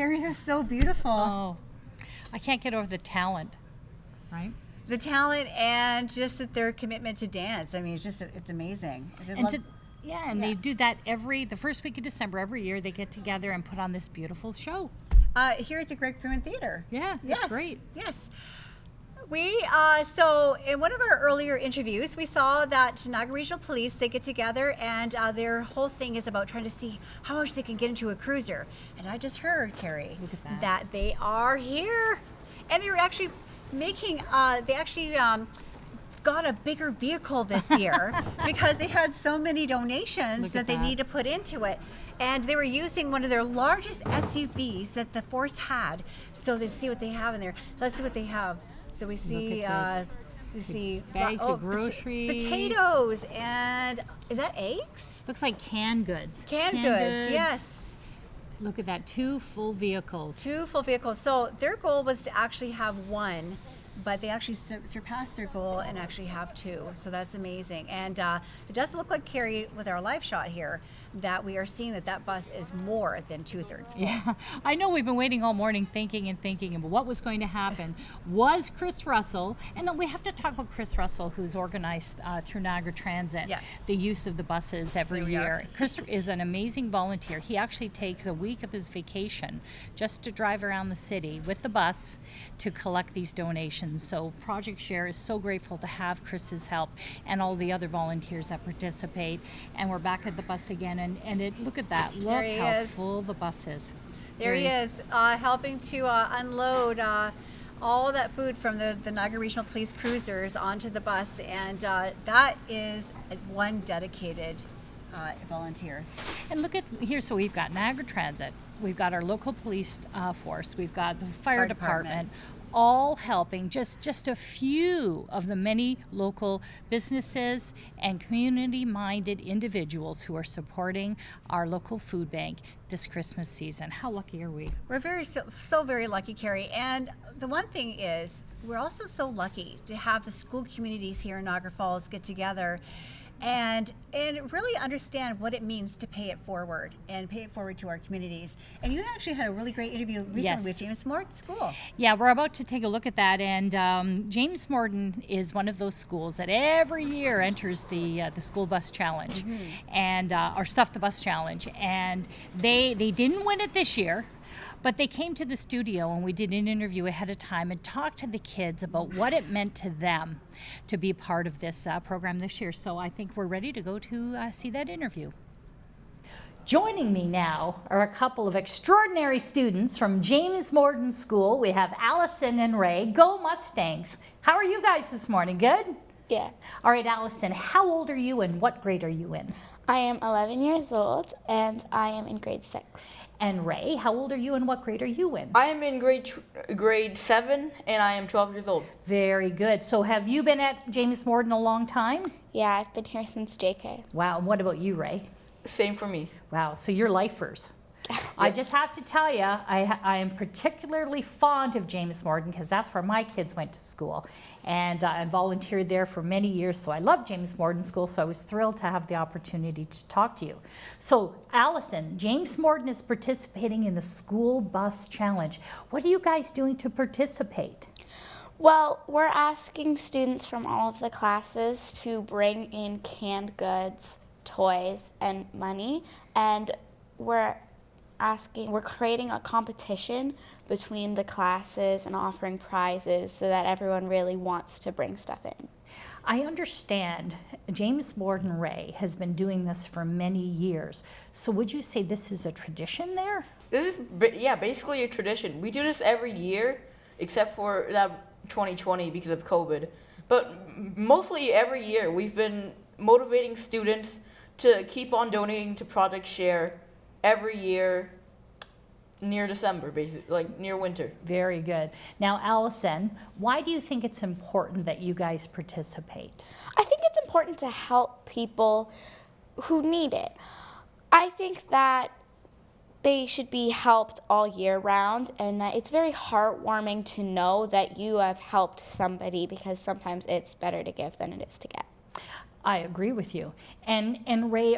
Carrie, they're so beautiful. Oh, I can't get over the talent, right? The talent and just their commitment to dance. I mean, it's amazing. They do that the first week of December every year. They get together and put on this beautiful show. Here at the Greg Fruin Theater. Yeah, that's great. Yes. We, so in one of our earlier interviews, we saw that Niagara Regional Police, they get together and their whole thing is about trying to see how much they can get into a cruiser. And I just heard, Carrie, that they are here. And they were actually making, got a bigger vehicle this year because they had so many donations that they need to put into it. And they were using one of their largest SUVs that the force had. So they see what they have in there. Let's see what they have. So we see, bags of groceries, potatoes, and is that eggs? Looks like canned goods. Canned goods, yes. Look at that, 2 full vehicles. 2 full vehicles. So their goal was to actually have 1, but they actually surpassed their goal and actually have 2. So that's amazing. And it does look like, Carrie, with our live shot here, that we are seeing that bus is more than 2/3 full. Yeah, I know we've been waiting all morning thinking about what was going to happen. Was Chris Russell, and we have to talk about Chris Russell, who's organized through Niagara Transit the use of the buses every year. Chris is an amazing volunteer. He actually takes a week of his vacation just to drive around the city with the bus to collect these donations. So Project Share is so grateful to have Chris's help and all the other volunteers that participate. And we're back at the bus again. And look at that. Look how full the bus is. There he is, helping to unload all that food from the Niagara Regional Police cruisers onto the bus. And that is one dedicated volunteer. And look at here, so we've got Niagara Transit, we've got our local police force, we've got the fire department, all helping, just a few of the many local businesses and community-minded individuals who are supporting our local food bank this Christmas season. How lucky are we? We're so very lucky, Carrie. And the one thing is, we're also so lucky to have the school communities here in Niagara Falls get together and really understand what it means to pay it forward and pay it forward to our communities. And you actually had a really great interview recently with James Morton School. Yeah, we're about to take a look at that. And James Morton is one of those schools that every year enters the school bus challenge and or Stuff the Bus challenge. And they didn't win it this year. But they came to the studio and we did an interview ahead of time and talked to the kids about what it meant to them to be part of this program this year. So I think we're ready to go to see that interview. Joining me now are a couple of extraordinary students from James Morton School. We have Allison and Ray. Go Mustangs! How are you guys this morning? Good? Yeah. All right, Allison, how old are you and what grade are you in? I am 11 years old and I am in grade 6. And Ray, how old are you and what grade are you in? I am in grade 7 and I am 12 years old. Very good. So have you been at James Morton a long time? Yeah, I've been here since JK. Wow, and what about you, Ray? Same for me. Wow, so you're lifers. I just have to tell you, I am particularly fond of James Morton because that's where my kids went to school. And I volunteered there for many years, so I love James Morton School, so I was thrilled to have the opportunity to talk to you. So, Allison, James Morton is participating in the School Bus Challenge. What are you guys doing to participate? Well, we're asking students from all of the classes to bring in canned goods, toys, and money, and we're creating a competition between the classes and offering prizes so that everyone really wants to bring stuff in. I understand James Morton Ray has been doing this for many years. So would you say this is a tradition there? This is, basically a tradition. We do this every year, except for that 2020 because of COVID. But mostly every year, we've been motivating students to keep on donating to Project Share every year near December, basically, like near winter. Very good. Now, Allison, why do you think it's important that you guys participate? I think it's important to help people who need it. I think that they should be helped all year round, and that it's very heartwarming to know that you have helped somebody, because sometimes it's better to give than it is to get. I agree with you. And Ray,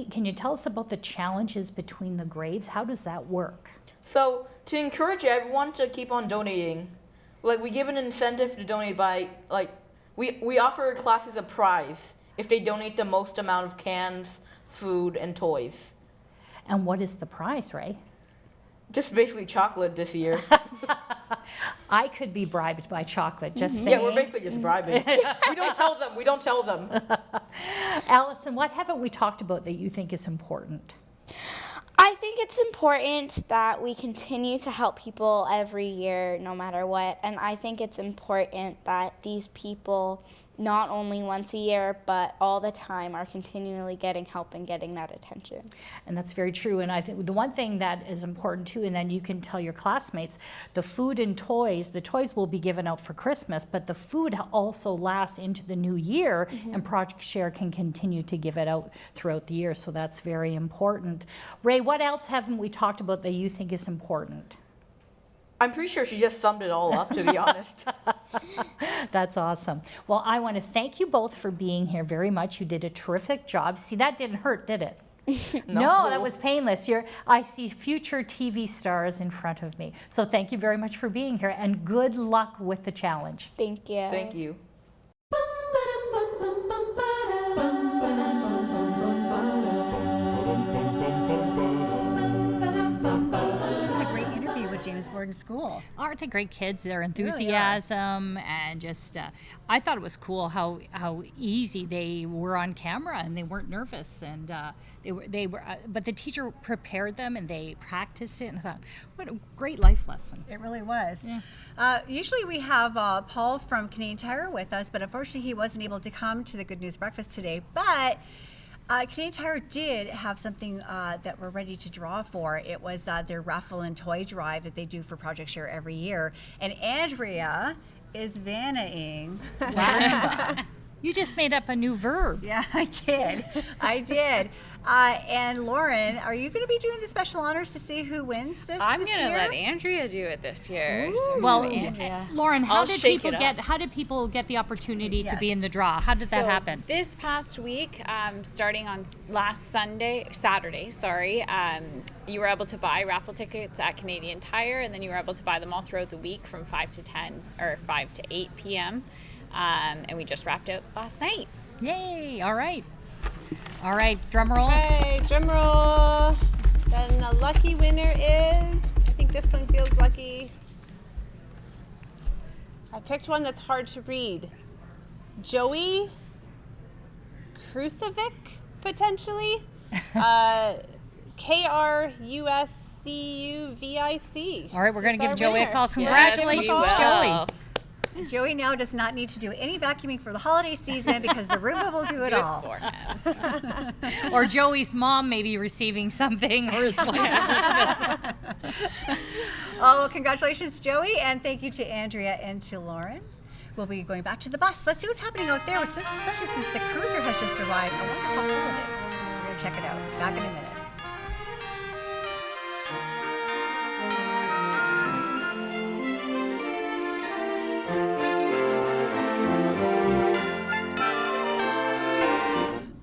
can you tell us about the challenges between the grades? How does that work? So to encourage everyone to keep on donating. Like, we give an incentive to donate by, like, we offer classes a prize if they donate the most amount of cans, food, and toys. And what is the prize, Ray? Just basically chocolate this year. I could be bribed by chocolate, just saying. Yeah, we're basically just bribing. We don't tell them. We don't tell them. Allison, what haven't we talked about that you think is important? I think it's important that we continue to help people every year, no matter what. And I think it's important that these people, not only once a year, but all the time, are continually getting help and getting that attention. And that's very true. And I think the one thing that is important too, and then you can tell your classmates, the food and toys, the toys will be given out for Christmas, but the food also lasts into the new year, and Project Share can continue to give it out throughout the year. So that's very important. Ray, what else haven't we talked about that you think is important? I'm pretty sure she just summed it all up, to be honest. That's awesome. Well, I want to thank you both for being here very much. You did a terrific job. See, that didn't hurt, did it? No, that was painless. I see future TV stars in front of me. So thank you very much for being here, and good luck with the challenge. Thank you. Thank you. James Gordon School. Aren't they great kids? Their enthusiasm and just, I thought it was cool how easy they were on camera and they weren't nervous, and they were. But the teacher prepared them and they practiced it, and I thought, what a great life lesson. It really was. Yeah. Usually we have Paul from Canadian Tire with us, but unfortunately he wasn't able to come to the Good News Breakfast today. But Canadian Tire did have something that we're ready to draw for. It was their raffle and toy drive that they do for Project Share every year. And Andrea is vannaing. You just made up a new verb. Yeah, I did. And Lauren, are you going to be doing the special honors to see who wins this? I'm going to let Andrea do it this year. So Well, Andrea. Lauren, how I'll did shake people it get? up. How did people get the opportunity to be in the draw? How did that happen? This past week, starting on Saturday, you were able to buy raffle tickets at Canadian Tire, and then you were able to buy them all throughout the week from 5 to 10 or 5 to 8 p.m. And we just wrapped out last night. Yay! All right, drum roll. Okay, drum roll. Then the lucky winner is, I think this one feels lucky. I picked one that's hard to read. Joey Krusovic, potentially. Kruscuvic. All right, we're going to give Our Joey a winner. call. Congratulations, Yes, Joey. Joey now does not need to do any vacuuming for the holiday season because the Roomba will do it all. For him. Or Joey's mom may be receiving something, or his wife. Oh, congratulations, Joey, and thank you to Andrea and to Lauren. We'll be going back to the bus. Let's see what's happening out there, especially since the cruiser has just arrived. I wonder how full it is. We're going to check it out. Back in a minute.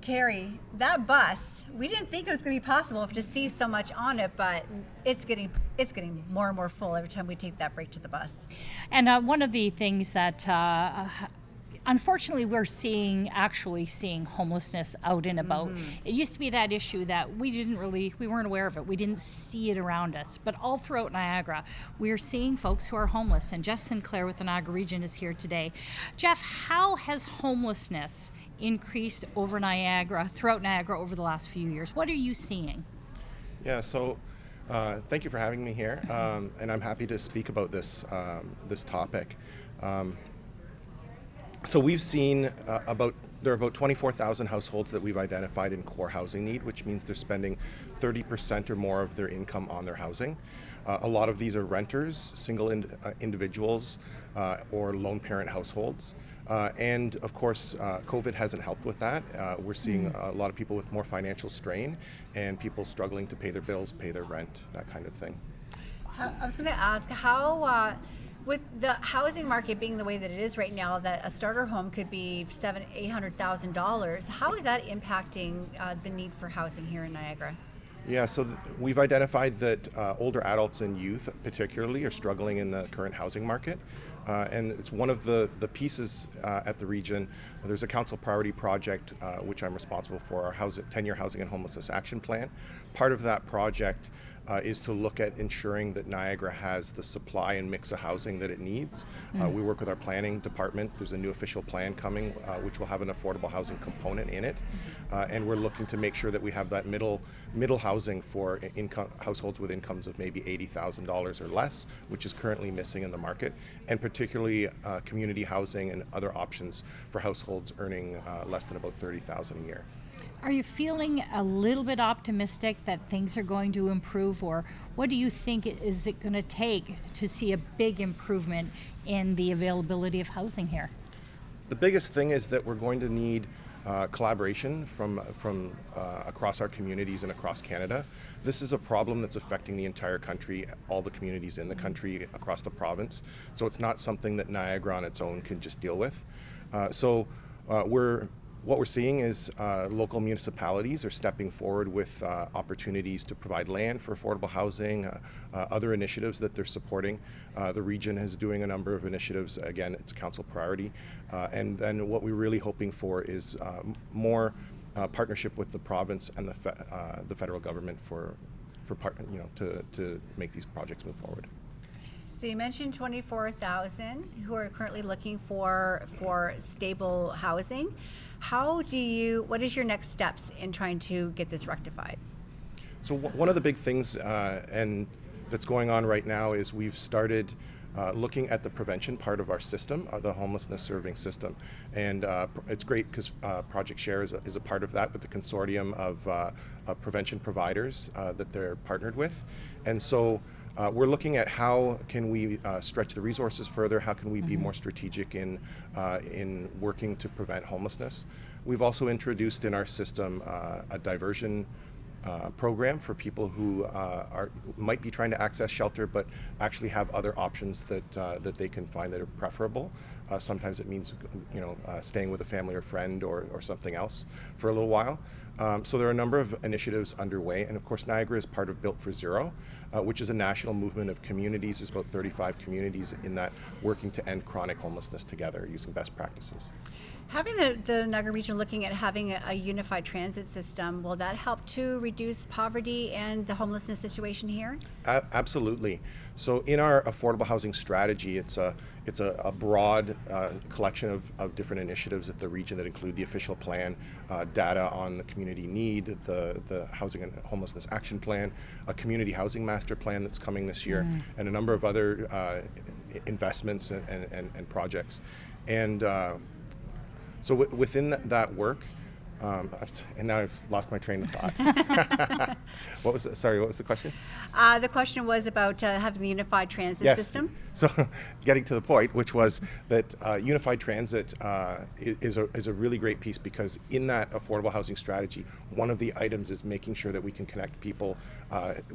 Carrie, that bus, we didn't think it was going to be possible to see so much on it, but it's getting more and more full every time we take that break to the bus. And one of the things that unfortunately we're actually seeing homelessness out and about. It used to be that issue that we weren't aware of it. We didn't see it around us. But all throughout Niagara, we're seeing folks who are homeless. And Jeff Sinclair with the Niagara Region is here today. Jeff, how has homelessness increased throughout Niagara over the last few years? What are you seeing? Yeah, so thank you for having me here, and I'm happy to speak about this topic. So we've seen there are about 24,000 households that we've identified in core housing need, which means they're spending 30% or more of their income on their housing. A lot of these are renters, single individuals, or lone parent households. And of course, COVID hasn't helped with that. We're seeing a lot of people with more financial strain and people struggling to pay their bills, pay their rent, that kind of thing. I was going to ask how, with the housing market being the way that it is right now, that a starter home could be $700,000-800,000. How is that impacting the need for housing here in Niagara? Yeah, so we've identified that older adults and youth particularly are struggling in the current housing market. And it's one of the pieces at the region. There's a council priority project, which I'm responsible for, our 10-year housing and homelessness action plan. Part of that project is to look at ensuring that Niagara has the supply and mix of housing that it needs. We work with our planning department. There's a new official plan coming, which will have an affordable housing component in it. And we're looking to make sure that we have that middle housing for households with incomes of maybe $80,000 or less, which is currently missing in the market, and particularly community housing and other options for households earning less than about $30,000 a year. Are you feeling a little bit optimistic that things are going to improve, or what do you think is it going to take to see a big improvement in the availability of housing here? The biggest thing is that we're going to need collaboration from across our communities and across Canada. This is a problem that's affecting the entire country, all the communities in the country, across the province. So it's not something that Niagara on its own can just deal with. What we're seeing is local municipalities are stepping forward with opportunities to provide land for affordable housing, other initiatives that they're supporting. The region is doing a number of initiatives. Again, it's a council priority. And then what we're really hoping for is more partnership with the province and the federal government to make these projects move forward. So you mentioned 24,000 who are currently looking for stable housing. What is your next steps in trying to get this rectified? So one of the big things and that's going on right now is we've started looking at the prevention part of our system, the homelessness serving system. And it's great because Project Share is a part of that with the consortium of prevention providers that they're partnered with. And so we're looking at how can we stretch the resources further, how can we be more strategic in working to prevent homelessness. We've also introduced in our system a diversion program for people who might be trying to access shelter but actually have other options that they can find that are preferable. Sometimes it means staying with a family or friend or something else for a little while. So there are a number of initiatives underway, and of course Niagara is part of Built for Zero, which is a national movement of communities. There's about 35 communities in that working to end chronic homelessness together using best practices. Having the Niagara region looking at having a unified transit system, will that help to reduce poverty and the homelessness situation here? Absolutely. So in our affordable housing strategy, it's a broad collection of different initiatives at the region that include the official plan, data on the community need, the housing and homelessness action plan, a community housing master plan that's coming this year, and a number of other investments and projects. And so within that work, and now I've lost my train of thought. What was the question? The question was about having the unified transit system. So getting to the point, which was that unified transit is a really great piece, because in that affordable housing strategy, one of the items is making sure that we can connect people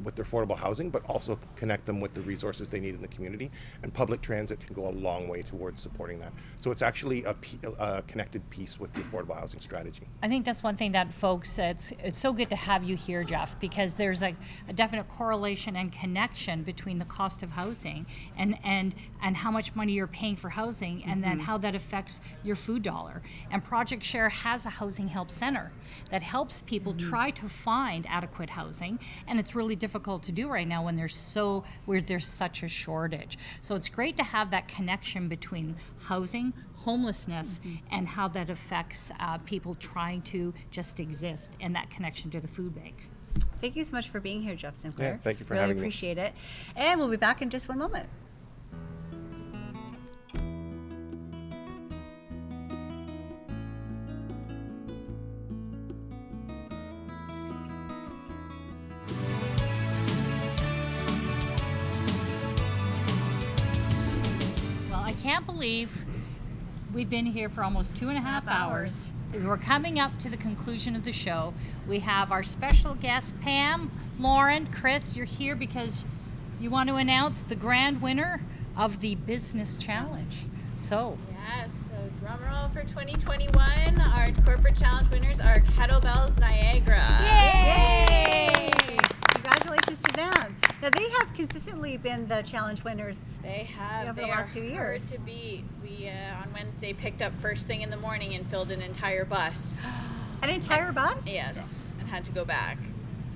with their affordable housing, but also connect them with the resources they need in the community. And public transit can go a long way towards supporting that. So it's actually a connected piece with the affordable housing strategy. I think that's one thing that folks, it's so good to have you here, Jeff, because there's a definite correlation and connection between the cost of housing and how much money you're paying for housing, and then how that affects your food dollar. And Project Share has a housing help center that helps people try to find adequate housing, and it's really difficult to do right now when there's such a shortage. So it's great to have that connection between housing, homelessness, and how that affects people trying to just exist, and that connection to the food banks. Thank you so much for being here, Jeff Sinclair. Yeah, thank you for really having me. Appreciate it. And we'll be back in just one moment. Well, I can't believe we've been here for almost 2.5 hours. We're coming up to the conclusion of the show. We have our special guests, Pam, Lauren, Chris. You're here because you want to announce the grand winner of the Business Challenge. So. Yes, so drum roll for 2021. Our corporate challenge winners are Kettlebells Niagara. Yay! congratulations to them. Now, they have consistently been the challenge winners. They have. Over They the last are few hard years. to beat. We on Wednesday picked up first thing in the morning and filled an entire bus. An entire bus? Yes, and had to go back.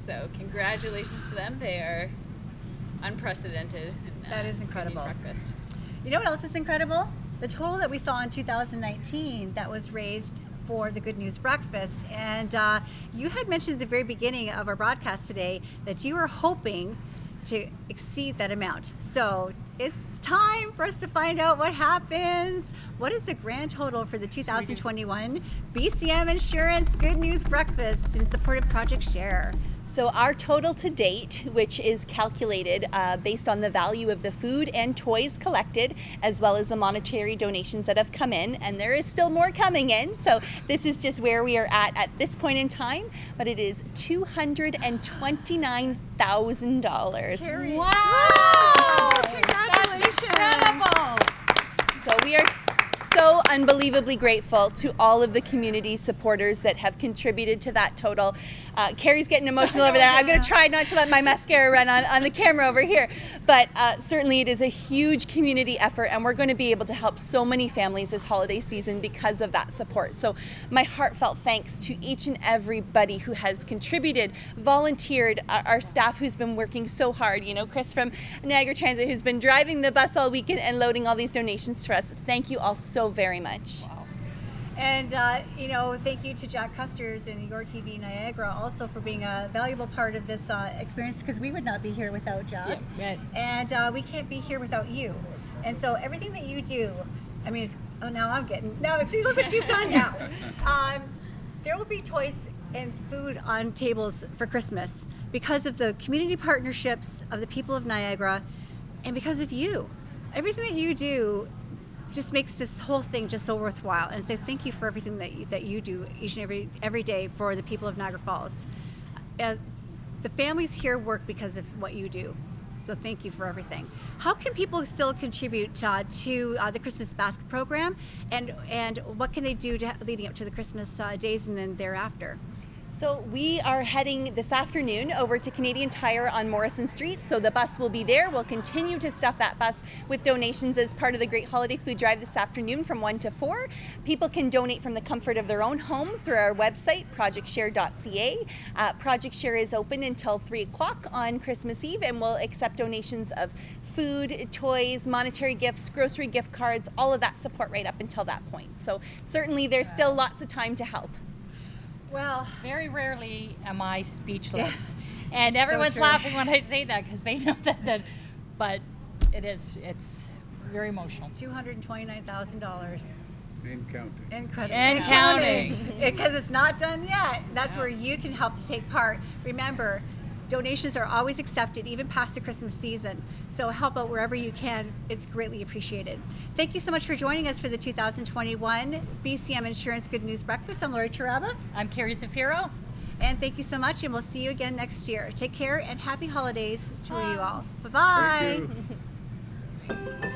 So congratulations to them. They are unprecedented. In, That is Good incredible. News Breakfast. You know what else is incredible? The total that we saw in 2019 that was raised for the Good News Breakfast. And you had mentioned at the very beginning of our broadcast today that you were hoping to exceed that amount. So it's time for us to find out what happens. What is the grand total for the 2021 BCM Insurance Good News Breakfast in support of Project Share? So our total to date, which is calculated based on the value of the food and toys collected, as well as the monetary donations that have come in, and there is still more coming in. So this is just where we are at this point in time, but it is $229,000. Wow! Congratulations! Incredible. So we are so unbelievably grateful to all of the community supporters that have contributed to that total. Carrie's getting emotional over there. I'm going to try not to let my mascara run on the camera over here. But certainly it is a huge community effort, and we're going to be able to help so many families this holiday season because of that support. So my heartfelt thanks to each and everybody who has contributed, volunteered, our staff who's been working so hard. You know, Chris from Niagara Transit who's been driving the bus all weekend and loading all these donations for us. Thank you all so very much. And, thank you to Jack Custers and Your TV Niagara also for being a valuable part of this experience, because we would not be here without Jack. Yeah, right. And we can't be here without you. And so everything that you do, I mean, see, look what you've done now. There will be toys and food on tables for Christmas because of the community partnerships of the people of Niagara and because of you. Everything that you do just makes this whole thing just so worthwhile. And so thank you for everything that you do each and every day for the people of Niagara Falls. The families here work because of what you do. So thank you for everything. How can people still contribute to the Christmas basket program, and what can they do leading up to the Christmas days and then thereafter? So we are heading this afternoon over to Canadian Tire on Morrison Street. So the bus will be there. We'll continue to stuff that bus with donations as part of the Great Holiday Food Drive this afternoon from 1 to 4. People can donate from the comfort of their own home through our website, projectshare.ca. Project Share is open until 3 o'clock on Christmas Eve, and we'll accept donations of food, toys, monetary gifts, grocery gift cards, all of that support right up until that point. So certainly there's still lots of time to help. Well, very rarely am I speechless, and everyone's true. laughing when I say that because they know that. But it's very emotional. $229,000. And counting. Incredible. And counting. Because it's not done yet. That's where you can help to take part. Remember, donations are always accepted, even past the Christmas season. So help out wherever you can. It's greatly appreciated. Thank you so much for joining us for the 2021 BCM Insurance Good News Breakfast. I'm Lori Taraba. I'm Carrie Zafiro. And thank you so much, and we'll see you again next year. Take care and happy holidays to you all. Bye-bye. Thank you.